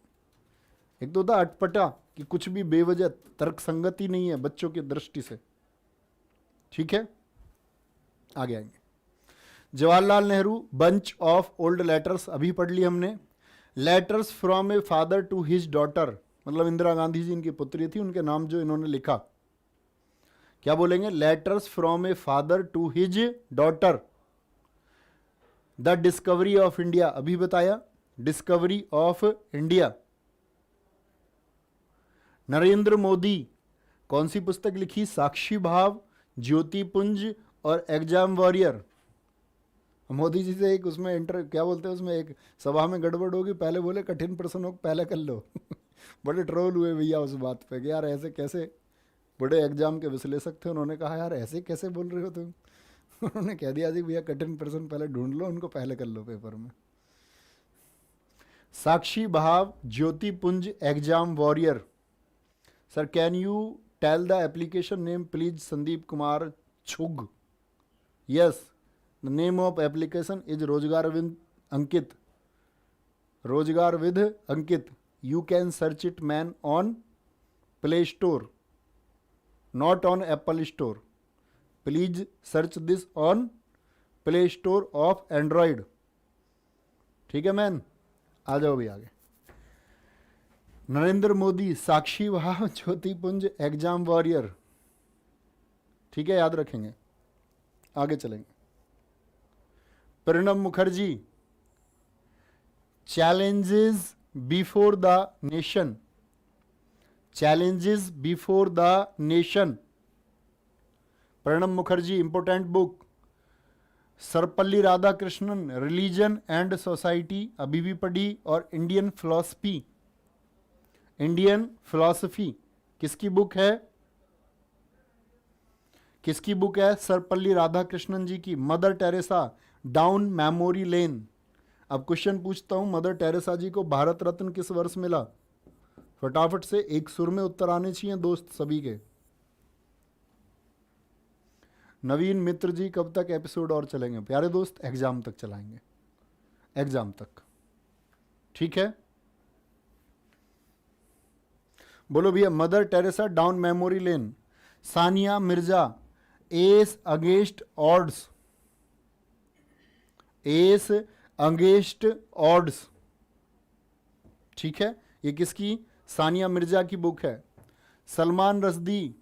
[SPEAKER 1] एक तो था अटपटा कि कुछ भी बेवजह तर्क संगति नहीं है बच्चों की दृष्टि से, ठीक है, आगे आएंगे। Jawaharlal Nehru, bunch of old letters अभी पढ़ ली हमने। Letters from a father to his daughter, मतलब इंदिरा गांधी जी इनकी पुत्री थी, उनके नाम जो इन्होंने लिखा, क्या बोलेंगे? Letters from a father to his daughter. The discovery of India अभी बताया, discovery of India. Narendra Modi कौन सी पुस्तक लिखी? साक्षी भाव, ज्योति पुंज और एग्जाम वॉरियर। मोदी जी से एक उसमें क्या बोलते हैं, उसमें एक सभा में गड़बड़ होगी, पहले बोले कठिन प्रश्न हो पहले कर लो बड़े ट्रोल हुए भैया उस बात पे कि यार ऐसे कैसे, बड़े एग्जाम के विश्लेषक थे, उन्होंने कहा यार ऐसे कैसे बोल रहे हो तुम उन्होंने कह दिया जी भैया कठिन प्रश्न पहले ढूंढ लो, उनको पहले कर लो पेपर में। साक्षी Bhav, Jyoti Punj, exam warrior. Sir can you tell the application name please? Sandeep Kumar Chhugh. Yes, the name of application is Rozgar with Ankit, Rozgar with Ankit. You can search it man on Play Store, not on Apple store. Please search this on Play Store of Android. ठीक है man, आ जाओ भी आगे। नरेंद्र मोदी, साक्षी Bhav, Jyoti Punj, exam warrior. ठीक है, याद रखेंगे, आगे चलेंगे। Pranab Mukherjee, challenges before the nation, challenges before the nation. Pranab Mukherjee, important book. Sarvepalli Radhakrishnan, religion and society अभी भी पढ़ी, और इंडियन फिलॉसफी, इंडियन फिलॉसफी किसकी बुक है? किसकी बुक है? सर्वपल्ली राधाकृष्णन जी की। Mother Teresa, down memory lane. अब क्वेश्चन पूछता हूं, मदर टेरेसा जी को भारत रत्न किस वर्ष मिला? फटाफट से एक सुर में उत्तर आने चाहिए दोस्त सभी के। नवीन मित्र जी, कब तक एपिसोड और चलेंगे? प्यारे दोस्त एग्जाम तक चलाएंगे, एग्जाम तक, ठीक है। बोलो भैया, mother Teresa, down memory lane. Sania Mirza, S against odds, S against odds. ठीक है, ये किसकी? सानिया मिर्जा की बुक है। सलमान रश्दी,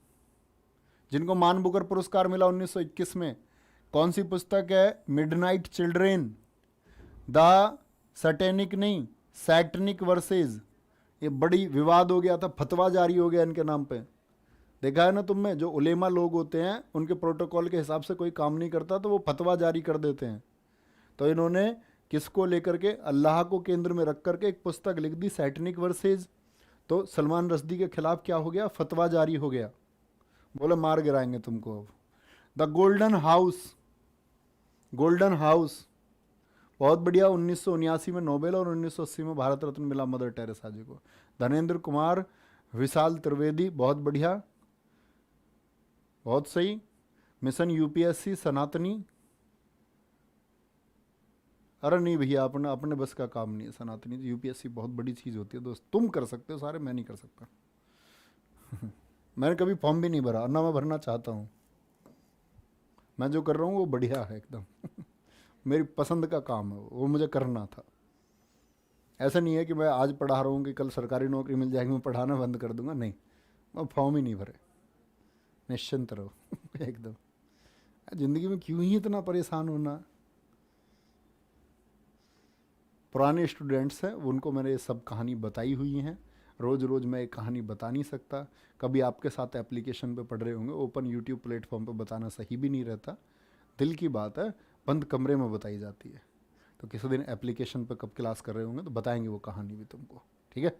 [SPEAKER 1] जिनको मान बुकर पुरस्कार मिला 1921 में, कौन सी पुस्तक है? मिडनाइट चिल्ड्रेन, द सैटेनिक नहीं, सैटनिक वर्सेज। ये बड़ी विवाद हो गया था, फतवा जारी हो गया इनके नाम पे। देखा है ना तुमने, जो उलेमा लोग होते हैं उनके प्रोटोकॉल के हिसाब से कोई काम नहीं करता तो वो फतवा जारी कर देते हैं। तो इन्होंने किसको लेकर के? अल्लाह को केंद्र में रख करके एक पुस्तक लिख दी, सैटनिक वर्सेज। तो सलमान रश्दी के खिलाफ क्या हो गया? फतवा जारी हो गया। बोले मार गिराएंगे तुमको अब। The golden house, golden house बहुत बढ़िया, 1979 में नोबेल और 1980 में भारत रत्न मिला मदर टेरेसा जी को। धर्मेंद्र कुमार, विशाल त्रिवेदी, बहुत बढ़िया, बहुत सही। मिशन यूपीएससी, सनातनी। अरे नहीं भैया, अपने अपने बस का काम नहीं है सनातनी। यूपीएससी बहुत बड़ी चीज़ होती है दोस्त, तुम कर सकते हो सारे, मैं नहीं कर सकता मैंने कभी फॉर्म भी नहीं भरा, ना मैं भरना चाहता हूँ। मैं जो कर रहा हूँ वो बढ़िया है एकदम मेरी पसंद का काम है वो, मुझे करना था। ऐसा नहीं है कि मैं आज पढ़ा रहा हूँ कि कल सरकारी नौकरी मिल जाएगी मैं पढ़ाना बंद कर दूंगा, नहीं, मैं फॉर्म ही नहीं भरे, निश्चिंत रहो एकदम। ज़िंदगी में क्यों ही इतना परेशान होना। पुराने स्टूडेंट्स हैं उनको मैंने ये सब कहानी बताई हुई हैं, रोज़ रोज़ मैं एक कहानी बता नहीं सकता। कभी आपके साथ एप्लीकेशन पे पढ़ रहे होंगे, ओपन यूट्यूब प्लेटफॉर्म पे बताना सही भी नहीं रहता, दिल की बात है, बंद कमरे में बताई जाती है। तो किसी दिन एप्लीकेशन पे कब क्लास कर रहे होंगे तो बताएंगे वो कहानी भी तुमको, ठीक है।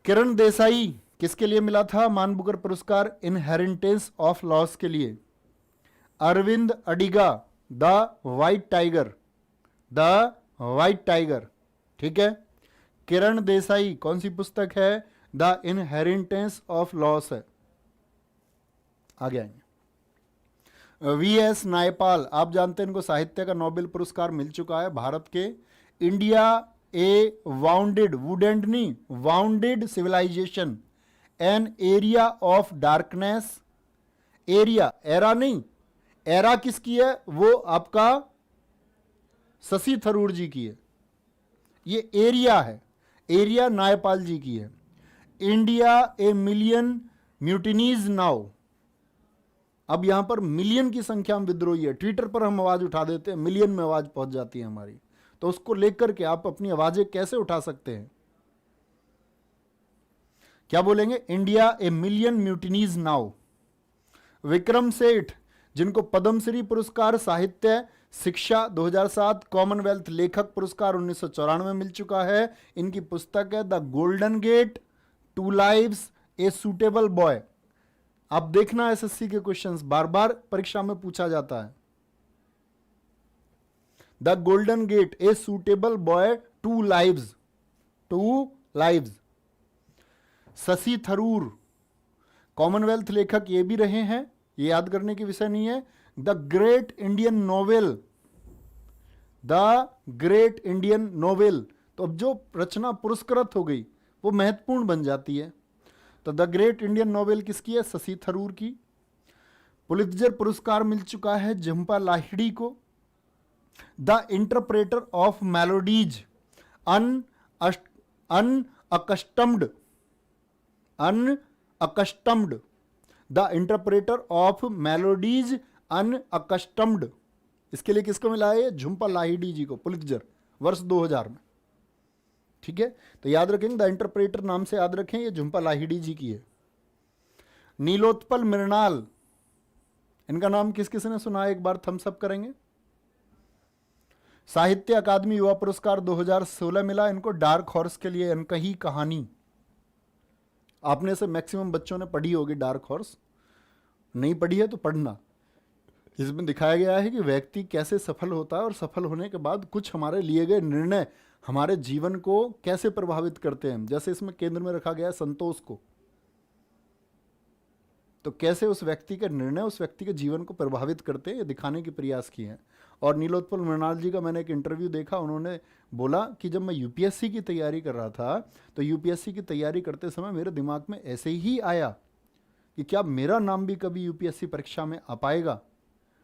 [SPEAKER 1] किरण देसाई किसके लिए मिला था मान बुकर पुरस्कार? इनहेरिटेंस ऑफ लॉस के लिए। Aravind Adiga, the white tiger, the white tiger, ठीक है। किरण देसाई कौन सी पुस्तक है? द इनहेरिटेंस ऑफ लॉस है। आगे आएंगे। वी.एस. नायपाल, आप जानते हैं इनको साहित्य का नोबेल पुरस्कार मिल चुका है। भारत के इंडिया ए वाउंडेड, वुडेंड नहीं, wounded civilization, an area of darkness, area, era नहीं, एरा किसकी है, वो आपका शशि थरूर जी की है। ये एरिया है, एरिया नायपाल जी की है। India a million mutinies now, अब यहां पर मिलियन की संख्या में विद्रोही है। ट्विटर पर हम आवाज उठा देते हैं, मिलियन में आवाज पहुंच जाती है हमारी, तो उसको लेकर के आप अपनी आवाजें कैसे उठा सकते हैं? क्या बोलेंगे? India a million mutinies now. Vikram Seth, जिनको पद्मश्री पुरस्कार साहित्य शिक्षा 2007, कॉमनवेल्थ लेखक पुरस्कार 1994 मिल चुका है। इनकी पुस्तक है the golden gate, two lives, a suitable boy. आप देखना एसएससी के क्वेश्चंस बार बार परीक्षा में पूछा जाता है। The golden gate, a suitable boy, two lives, two lives. Shashi Tharoor Commonwealth लेखक ये भी रहे हैं, ये याद करने की विषय नहीं है। The great Indian novel, the great Indian novel, तो अब जो रचना पुरस्कृत हो गई वो महत्वपूर्ण बन जाती है। तो द ग्रेट इंडियन नोवेल किसकी है? शशि थरूर की। पुलित्जर पुरस्कार मिल चुका है झुंपा लाहिड़ी को। The interpreter of melodies, unaccustomed, unaccustomed, the interpreter of melodies unaccustomed, इसके लिए किसको मिला है? झुंपा लाहिड़ी जी को, पुलित्जर, वर्ष 2000 में। ठीक है, तो याद रखेंगे, द इंटरप्रेटर नाम से याद रखें, ये झुंपा लाहिड़ी जी की है। नीलोत्पल मृणाल, इनका नाम किस किस ने सुना है? एक बार थम्स अप करेंगे। साहित्य अकादमी युवा पुरस्कार 2016 मिला इनको, डार्क हॉर्स के लिए अनकही कहानी। आपने से मैक्सिमम बच्चों ने पढ़ी होगी डार्क हॉर्स, नहीं पढ़ी है तो पढ़ना। इसमें दिखाया गया है कि व्यक्ति कैसे सफल होता है और सफल होने के बाद कुछ हमारे लिए गए निर्णय हमारे जीवन को कैसे प्रभावित करते हैं। जैसे इसमें केंद्र में रखा गया है संतोष को, तो कैसे उस व्यक्ति के निर्णय उस व्यक्ति के जीवन को प्रभावित करते हैं, ये दिखाने की प्रयास किए हैं। और नीलोत्पल मृणाल जी का मैंने एक इंटरव्यू देखा, उन्होंने बोला कि जब मैं यूपीएससी की तैयारी कर रहा था तो यूपीएससी की तैयारी करते समय मेरे दिमाग में ऐसे ही आया कि क्या मेरा नाम भी कभी यूपीएससी परीक्षा में आ पाएगा।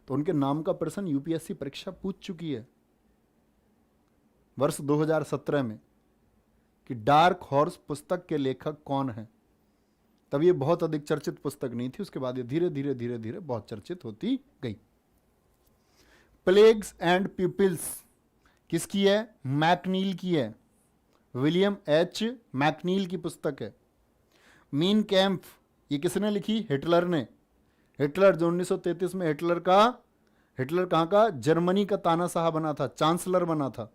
[SPEAKER 1] तो उनके नाम का प्रश्न यूपीएससी परीक्षा पूछ चुकी है वर्ष 2017 में कि डार्क हॉर्स पुस्तक के लेखक कौन है। तब ये बहुत अधिक चर्चित पुस्तक नहीं थी, उसके बाद ये धीरे धीरे धीरे धीरे बहुत चर्चित होती गई। प्लेग्स एंड पीपल्स किसकी है? मैकनील की है, विलियम एच मैकनील की पुस्तक है। मीन कैंप ये किसने लिखी? हिटलर ने। हिटलर जो 1933 में हिटलर कहाँ का? जर्मनी का तानाशाह बना था, चांसलर बना था,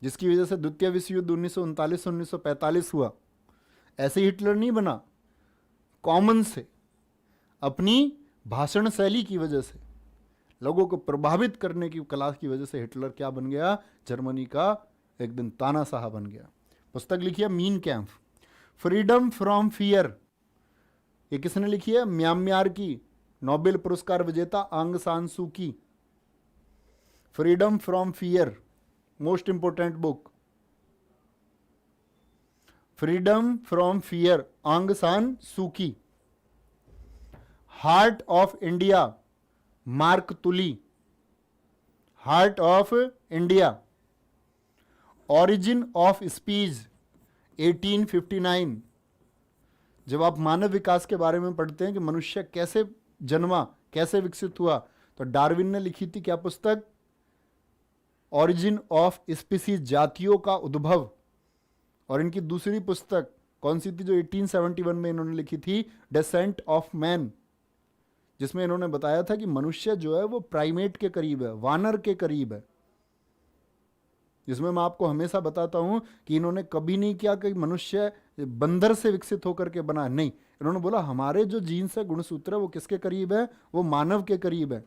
[SPEAKER 1] जिसकी वजह से द्वितीय विश्व युद्ध 1939 से 1945 हुआ। ऐसे हिटलर नहीं बना कॉमन से, अपनी भाषण शैली की वजह से, लोगों को प्रभावित करने की कला की वजह से हिटलर क्या बन गया? जर्मनी का एक दिन तानाशाह बन गया। पुस्तक लिखी है mean camp. Freedom from fear ये किसने लिखी है? म्यांमार की नोबेल पुरस्कार विजेता आंग सान सू की। Freedom from fear, most important book, freedom from fear, आंग सान सू की। Heart of India, mark Tuli, heart of India. Origin of speech 1859। जब आप मानव विकास के बारे में पढ़ते हैं कि मनुष्य कैसे जन्मा, कैसे विकसित हुआ, तो डार्विन ने लिखी थी क्या पुस्तक? ऑरिजिन ऑफ स्पीसीज, जातियों का उद्भव। और इनकी दूसरी पुस्तक कौन सी थी जो 1871 में इन्होंने लिखी थी? डेसेंट ऑफ मैन, जिसमें इन्होंने बताया था कि मनुष्य जो है वो प्राइमेट के करीब है, वानर के करीब है। जिसमें मैं आपको हमेशा बताता हूं कि इन्होंने कभी नहीं किया कि मनुष्य बंदर से विकसित होकर के बना, नहीं, इन्होंने बोला हमारे जो जीन्स है, गुणसूत्र है, वो किसके करीब है? वो मानव के करीब है।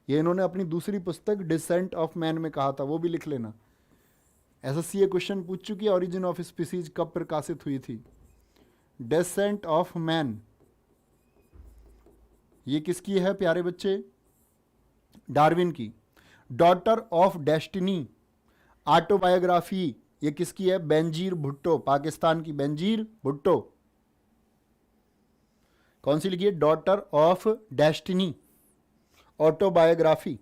[SPEAKER 1] ये इन्होंने अपनी दूसरी पुस्तक डिसेंट ऑफ मैन में कहा था, वो भी लिख लेना। एसएससी ये क्वेश्चन पूछ चुकी है, ऑरिजिन ऑफ स्पीसीज कब प्रकाशित हुई थी? डिसेंट ऑफ मैन ये किसकी है प्यारे बच्चे? डार्विन की। डॉटर ऑफ डेस्टिनी ऑटोबायोग्राफी ये किसकी है? बेनजीर भुट्टो, पाकिस्तान की बेनजीर भुट्टो। कौन सी लिखी है? Daughter of destiny, autobiography.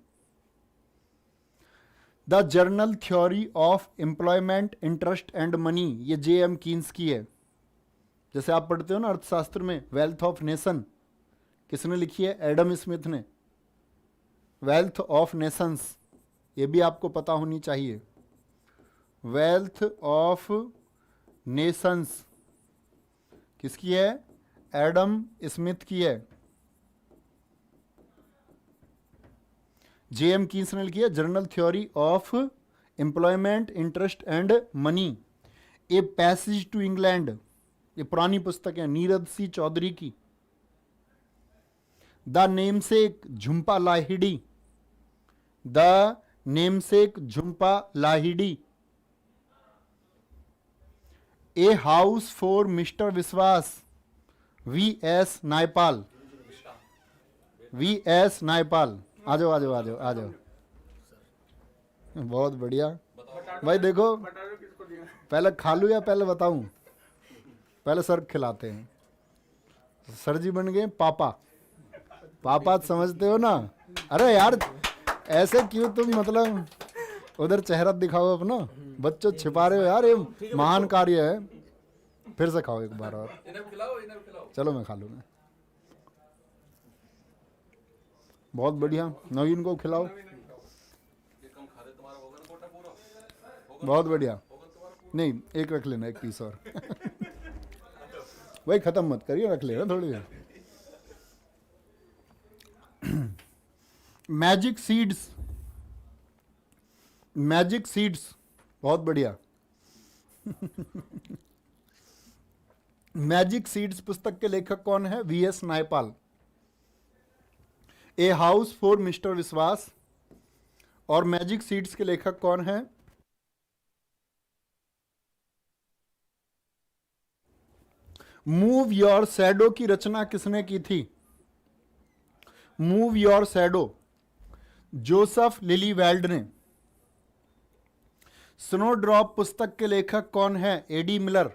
[SPEAKER 1] The journal theory of employment interest and money, ये J.M. कीन्स की है। जैसे आप पढ़ते हो ना अर्थशास्त्र में, वेल्थ ऑफ नेशन किसने लिखी है? एडम स्मिथ ने। वेल्थ ऑफ नेशंस, ये भी आपको पता होनी चाहिए। वेल्थ ऑफ नेशंस किसकी है? एडम स्मिथ की है। J.M. कीन्स ने लिखी है general theory of employment interest and money. A passage to England, ये पुरानी पुस्तक है, नीरद सी चौधरी की। The namesake Jhumpa Lahiri, the namesake Jhumpa Lahiri. A house for mister Biswas, V.S. Naipal, V.S. Naipal. आ जाओ आ जाओ आ जाओ आ जाओ, बहुत बढ़िया भाई। देखो पहले खा लूँ या पहले बताऊं? पहले सर खिलाते हैं। सर जी बन गए पापा। पापा समझते हो ना? अरे यार ऐसे क्यों तुम, मतलब उधर चेहरा दिखाओ अपना, बच्चों छिपा रहे हो यार, ये महान कार्य है। फिर से खाओ एक बार और। चलो मैं खा लूंगा। बहुत बढ़िया, नवीन को खिलाओ। बहुत बढ़िया, नहीं एक रख लेना, एक पीस और। भाई खत्म मत करिए, रख लेना थोड़ी देर। मैजिक सीड्स, मैजिक सीड्स, बहुत बढ़िया। मैजिक सीड्स पुस्तक के लेखक कौन है? V.S. Naipal. A house for mister विश्वास और मैजिक सीड्स के लेखक कौन है? मूव योर शैडो की रचना किसने की थी? Move your shadow, Joseph lily weld ने। स्नोड्रॉप पुस्तक के लेखक कौन है? A.D. मिलर।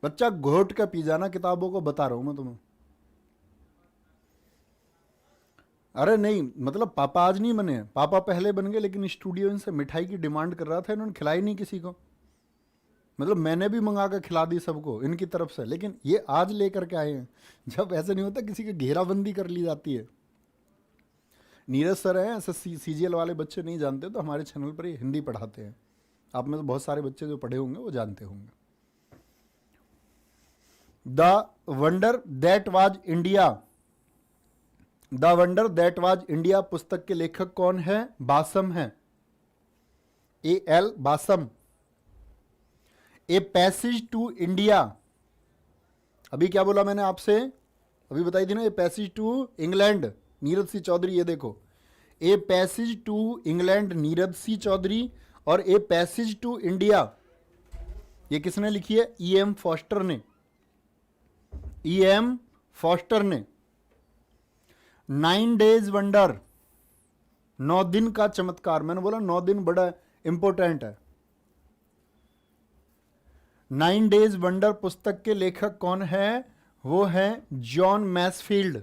[SPEAKER 1] बच्चा घोट का पी जाना किताबों को, बता रहा हूं मैं तुम्हें। अरे नहीं, मतलब पापा आज नहीं बने, पापा पहले बन गए, लेकिन स्टूडियो इनसे मिठाई की डिमांड कर रहा था, इन्होंने खिलाई नहीं किसी को। मतलब मैंने भी मंगा कर खिला दी सबको इनकी तरफ से, लेकिन ये आज लेकर के आए हैं। जब ऐसे नहीं होता, किसी की घेराबंदी कर ली जाती है। नीरज सर हैं, ऐसे CGL वाले बच्चे नहीं जानते तो हमारे चैनल पर ही हिंदी पढ़ाते हैं। आप में तो बहुत सारे बच्चे जो पढ़े होंगे वो जानते होंगे। The wonder that was India, the wonder that was India पुस्तक के लेखक कौन है? बासम है, A.L. Basham. A passage to India, अभी क्या बोला मैंने आपसे? अभी बताई थी ना, a passage to England, Nirad C Chaudhuri. ये देखो, a passage to England Nirad C Chaudhuri, और ए पैसेज टू इंडिया ये किसने लिखी है? E.M. फॉस्टर ने, E.M. फॉस्टर ने। 9 डेज वंडर, 9 दिन का चमत्कार, मैंने बोला 9 दिन बड़ा इंपॉर्टेंट है। 9 डेज वंडर पुस्तक के लेखक कौन है? वो है John Masefield,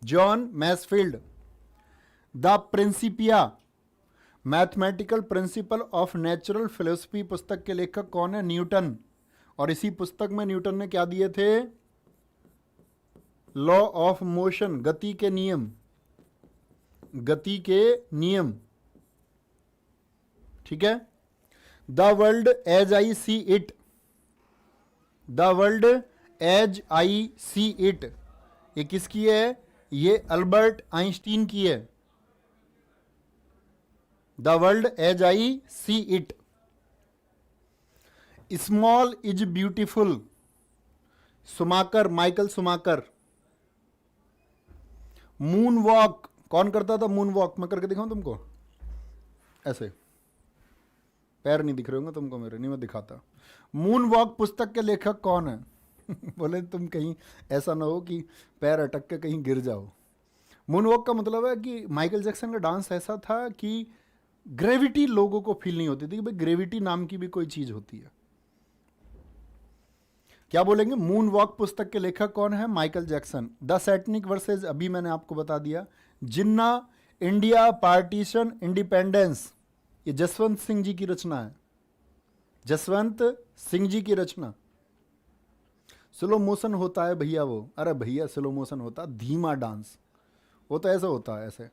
[SPEAKER 1] John Masefield. The principia, mathematical principle of natural philosophy पुस्तक के लेखक कौन है? न्यूटन। और इसी पुस्तक में न्यूटन ने क्या दिए थे? लॉ ऑफ मोशन, गति के नियम, गति के नियम। ठीक है। The world as I see it, the world as I see it, ये किसकी है? ये अल्बर्ट आइंस्टीन की है। The world as I see it. Small is beautiful, Schumacher, Michael Schumacher. Moon walk कौन करता था? मून वॉक मैं करके दिखाऊं तुमको? ऐसे पैर नहीं दिख रहे होंगे तुमको मेरे, नहीं मैं दिखाता। मून वॉक पुस्तक के लेखक कौन है? बोले तुम कहीं ऐसा ना हो कि पैर अटक के कहीं गिर जाओ। मून वॉक का मतलब है कि माइकल जैक्सन का डांस ऐसा था कि ग्रेविटी लोगों को फील नहीं होती थी कि भाई ग्रेविटी नाम की भी कोई चीज होती है। क्या बोलेंगे? मून वॉक पुस्तक के लेखक कौन है? Michael Jackson. The Satanic versus अभी मैंने आपको बता दिया। जिन्ना, इंडिया, पार्टीशन, इंडिपेंडेंस, ये जसवंत सिंह जी की रचना है। जसवंत सिंह जी की रचना। स्लो मोशन होता है भैया वो, अरे भैया स्लो मोशन होता है, धीमा डांस, वो तो ऐसा होता है ऐसे।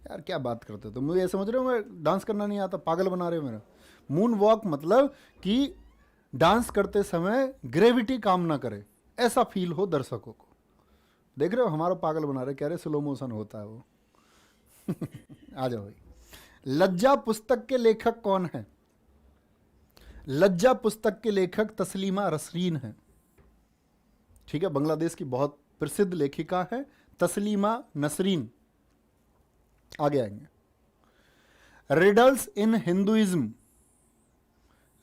[SPEAKER 1] यार क्या बात करते हो तो, मुझे समझ रहे हो मैं डांस करना नहीं आता, पागल बना रहे हो मेरा। मून वॉक मतलब कि डांस करते समय ग्रेविटी काम ना करे, ऐसा फील हो दर्शकों को। देख रहे हो हमारा पागल बना रहे, कह रहे स्लो मोशन होता है वो। आ जाओ भाई। लज्जा पुस्तक के लेखक कौन है? लज्जा पुस्तक के लेखक तस्लीमा नसरीन है। ठीक है, बांग्लादेश की बहुत प्रसिद्ध लेखिका है तस्लीमा नसरीन। आगे आएंगे। Riddles in Hinduism,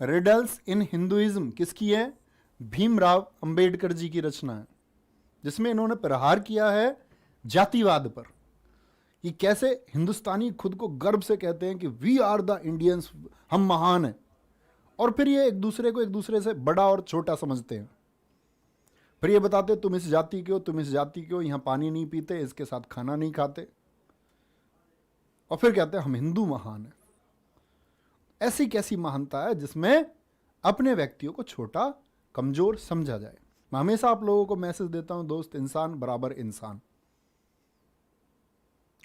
[SPEAKER 1] riddles in Hinduism किसकी है? भीमराव अंबेडकर जी की रचना है, जिसमें इन्होंने प्रहार किया है जातिवाद पर, कि कैसे हिंदुस्तानी खुद को गर्व से कहते हैं कि वी आर द इंडियंस, हम महान हैं, और फिर ये एक दूसरे को एक दूसरे से बड़ा और छोटा समझते हैं। फिर ये बताते तुम इस जाति के हो, तुम इस जाति के हो, यहाँ पानी नहीं पीते, इसके साथ खाना नहीं खाते, और फिर कहते हैं हम हिंदू महान हैं। ऐसी कैसी महानता है जिसमें अपने व्यक्तियों को छोटा कमजोर समझा जाए? मैं हमेशा आप लोगों को मैसेज देता हूं दोस्त, इंसान बराबर इंसान।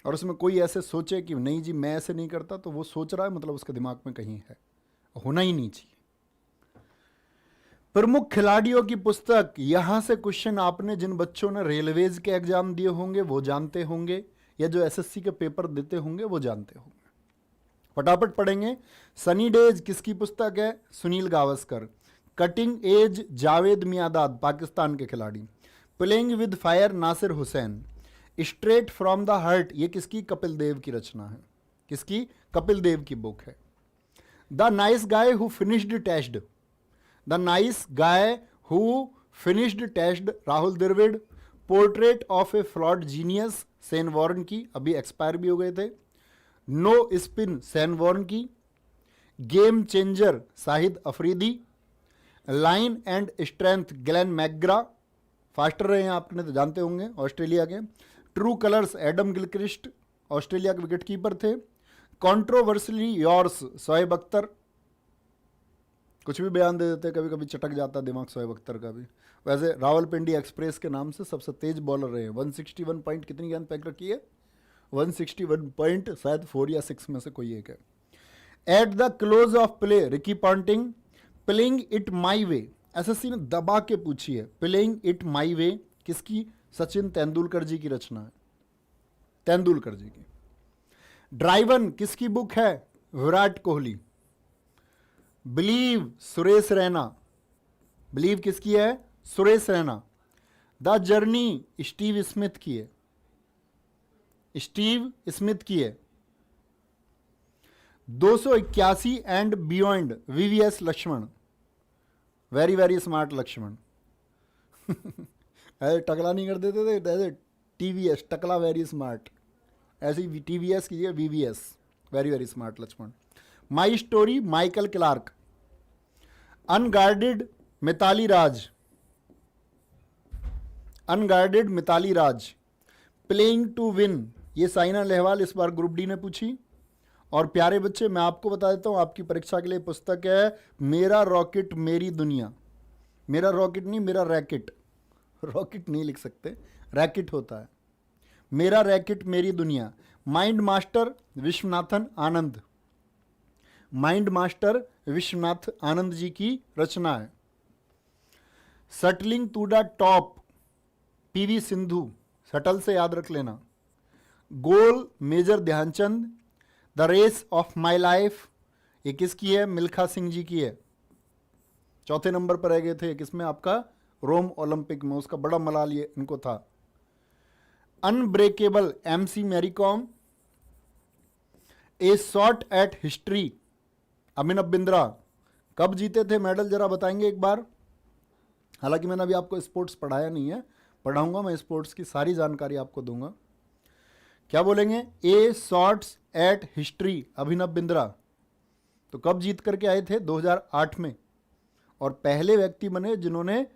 [SPEAKER 1] और उसमें कोई ऐसे सोचे कि नहीं जी मैं ऐसे नहीं करता, तो वो सोच रहा है मतलब उसके दिमाग में कहीं है, होना ही नहीं चाहिए। प्रमुख खिलाड़ियों की पुस्तक, यहां से क्वेश्चन आपने जिन बच्चों ने रेलवेज के एग्जाम दिए होंगे वो जानते होंगे, या जो एसएससी के पेपर देते होंगे वो जानते होंगे। फटाफट पढ़ेंगे। सनी डेज किसकी पुस्तक है? सुनील गावस्कर। कटिंग एज जावेद मियादाद, पाकिस्तान के खिलाड़ी। Playing with fire Nasser Hussain. Straight from the heart, ये किसकी? कपिल देव की रचना है। किसकी? कपिल देव की बुक है। The nice guy who finished test, the nice guy who finished test, Rahul Dravid. Portrait of a flawed genius, Shane Warne की, अभी एक्सपायर भी हो गए थे। नो स्पिन, सेन वॉर्न की। Game changer, Shahid Afridi. Line and strength, Glenn McGrath, faster रहे हैं आपने तो जानते होंगे, ऑस्ट्रेलिया के। True colours, Adam Gilchrist, Australia के विकेट कीपर थे। कॉन्ट्रोवर्सली योर्स, शोएब अख्तर, कुछ भी बयान दे देते, कभी कभी चटक जाता दिमाग शोएब अख्तर का भी। वैसे रावलपिंडी एक्सप्रेस के नाम से सबसे तेज बॉलर रहे हैं, 161 पॉइंट, कितनी गेंद फेंक रखी है? 161 पॉइंट, शायद 4 या 6 में से कोई एक है। At the close of play, Ricky Ponting. Playing it my way, SSC ने दबा के पूछी है, प्लेइंग इट माई वे किसकी? सचिन तेंदुलकर जी की रचना है, तेंदुलकर जी की। ड्राइवन किसकी बुक है? विराट कोहली। बिलीव, सुरेश रैना, बिलीव किसकी है? Suresh Raina. The journey, Steve Smith की है, स्टीव स्मिथ की है। 281 and beyond, VVS Laxman, very very smart Laxman. ऐसे टकला नहीं कर देते थे, ऐसे टीवीएस, टकला वेरी स्मार्ट, ऐसे ही टीवीएस कीजिए, VVS, very very smart Laxman. My story, Michael Clarke. Unguarded, Mithali Raj, unguarded Mithali Raj. Playing to win, ये साइना नेहवाल इस बार ग्रुप डी ने पूछी। और प्यारे बच्चे मैं आपको बता देता हूँ, आपकी परीक्षा के लिए पुस्तक है मेरा रॉकेट मेरी दुनिया। मेरा रॉकेट नहीं, मेरा रैकेट, रॉकेट नहीं लिख सकते, रैकेट होता है। मेरा रैकेट मेरी दुनिया। Mind master, Viswanathan Anand, mind master Viswanath Anand ji की रचना है। Shuttling to the top, PV Sindhu, shuttle से याद रख लेना। Goal, major Dhyanchand. The race of my life, ये किसकी है? मिल्खा सिंह जी की है। चौथे नंबर पर रह गए थे किसमें? आपका रोम ओलंपिक में, उसका बड़ा मलाल ये इनको था। Unbreakable, MC Mary Kom. A shot at history, Abhinav Bindra. कब जीते थे मेडल जरा बताएंगे एक बार? हालांकि मैंने अभी आपको स्पोर्ट्स पढ़ाया नहीं है, पढ़ाऊंगा मैं, स्पोर्ट्स की सारी जानकारी आपको दूंगा। क्या बोलेंगे? ए shots eight history, Abhinav Bindra. तो कब जीत करके आए थे? 2008 में, और पहले व्यक्ति बने जिन्होंने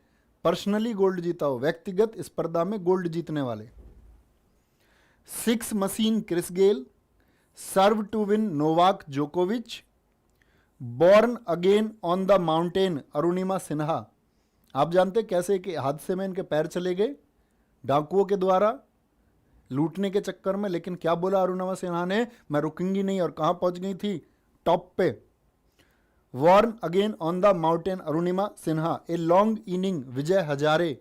[SPEAKER 1] पर्सनली गोल्ड जीता हो, व्यक्तिगत स्पर्धा में गोल्ड जीतने वाले। 6 machine Chris Gayle, serve to win Novak जोकोविच, born again on the mountain Arunima Sinha. आप जानते कैसे कि हादसे में इनके पैर चले गए डाकुओं के द्वारा लूटने के चक्कर में, लेकिन क्या बोला अरुणिमा सिन्हा ने, मैं रुकूंगी नहीं, और कहां पहुंच गई थी, टॉप पे। Born again on the mountain Arunima Sinha. A long inning Vijay Hazare,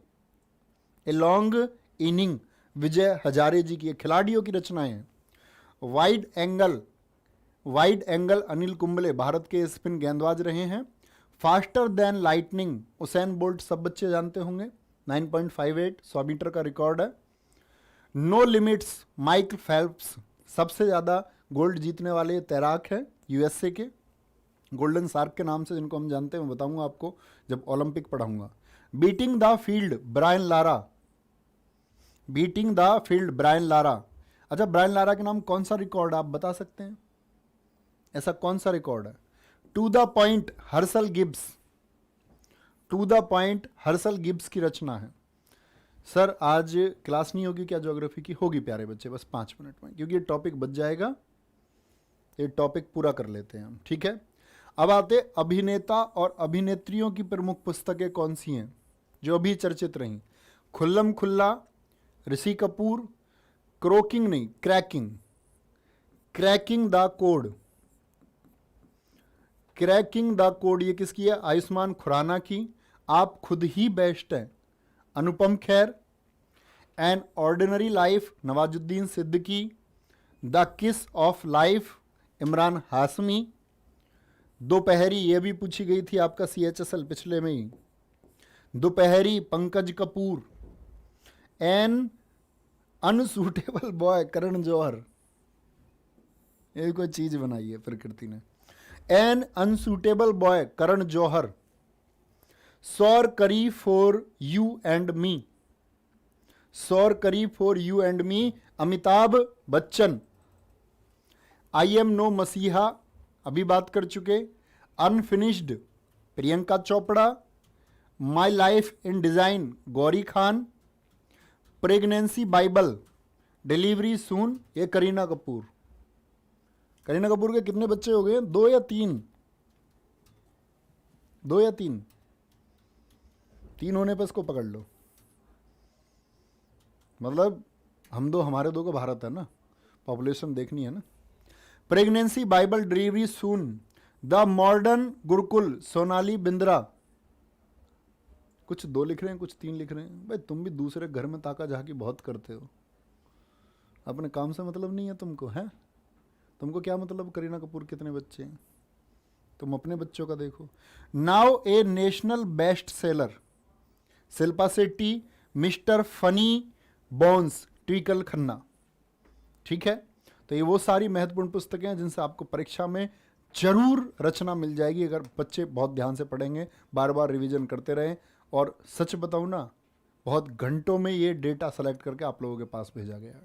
[SPEAKER 1] a long inning Vijay Hazare ji की खिलाड़ियों की रचनाएं हैं। वाइड एंगल अनिल कुंबले भारत के स्पिन गेंदबाज रहे हैं। Faster than lightning Usain Bolt सब बच्चे जानते होंगे, 9.58 100 मीटर का रिकॉर्ड है। नो लिमिट्स माइकल फेल्प्स सबसे ज़्यादा गोल्ड जीतने वाले तैराक हैं यूएसए के, गोल्डन शार्क के नाम से जिनको हम जानते हैं, मैं बताऊंगा आपको जब ओलंपिक पढ़ाऊंगा। Beating the field Brian Lara, beating the field Brian Lara. अच्छा, ब्रायन लारा के नाम कौन सा रिकॉर्ड आप बता सकते हैं, ऐसा कौन सा रिकॉर्ड है? To the point Herschelle Gibbs, to the point Herschelle Gibbs की रचना है। सर आज क्लास नहीं होगी क्या ज्योग्राफी की? होगी प्यारे बच्चे, बस 5 मिनट में, क्योंकि ये टॉपिक बच जाएगा, ये टॉपिक पूरा कर लेते हैं हम, ठीक है। अब आते अभिनेता और अभिनेत्रियों की प्रमुख पुस्तकें कौन सी हैं जो अभी चर्चित रहीं? खुल्लम खुल्ला, ऋषि कपूर, क्रोकिंग नहीं cracking, cracking the code, cracking the code ये किसकी है? आयुष्मान खुराना की। आप खुद ही बेस्ट हैं, Anupam Kher. An ordinary life Nawazuddin Siddiqui. The kiss of life Emraan Hashmi. Dopahri ये भी पूछी गई थी आपका CHSL पिछले में ही, Dopahri Pankaj Kapur. An unsuitable boy Karan Johar, ये कोई चीज बनाई है प्रकृति ने। An unsuitable boy Karan Johar. Soul curry for you and me, soul curry for you and me Amitabh Bachchan. I am no messiah अभी बात कर चुके। Unfinished Priyanka Chopra. My life in design Gauri Khan. Pregnancy bible delivery soon ये करीना कपूर। करीना कपूर के कितने बच्चे हो गए? 2 या 3? 2 या 3? 3 होने पर इसको पकड़ लो, मतलब हम दो हमारे दो का भारत है ना, पॉपुलेशन देखनी है ना। Pregnancy bible delivery soon. The modern Gurukul Sonali Bindra. कुछ 2 लिख रहे हैं, कुछ 3 लिख रहे हैं। भाई तुम भी दूसरे घर में ताका झाकी बहुत करते हो, अपने काम से मतलब नहीं है तुमको, है? तुमको क्या मतलब करीना कपूर कितने बच्चे हैं? तुम अपने बच्चों का देखो। Now a national best seller Shilpa Shetty. Mister funny bones Twinkle Khanna. ठीक है, तो ये वो सारी महत्वपूर्ण पुस्तकें हैं जिनसे आपको परीक्षा में जरूर रचना मिल जाएगी अगर बच्चे बहुत ध्यान से पढ़ेंगे, बार बार रिवीजन करते रहें। और सच बताऊं ना, बहुत घंटों में ये डेटा सेलेक्ट करके आप लोगों के पास भेजा गया है,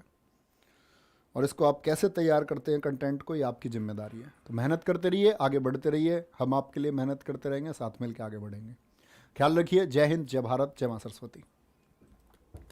[SPEAKER 1] और इसको आप कैसे तैयार करते हैं कंटेंट को, ये आपकी जिम्मेदारी है। तो मेहनत करते रहिए, आगे बढ़ते रहिए, हम आपके लिए मेहनत करते रहेंगे, साथ मिलकर आगे बढ़ेंगे। ख्याल रखिए। जय हिंद, जय भारत, जय मां सरस्वती।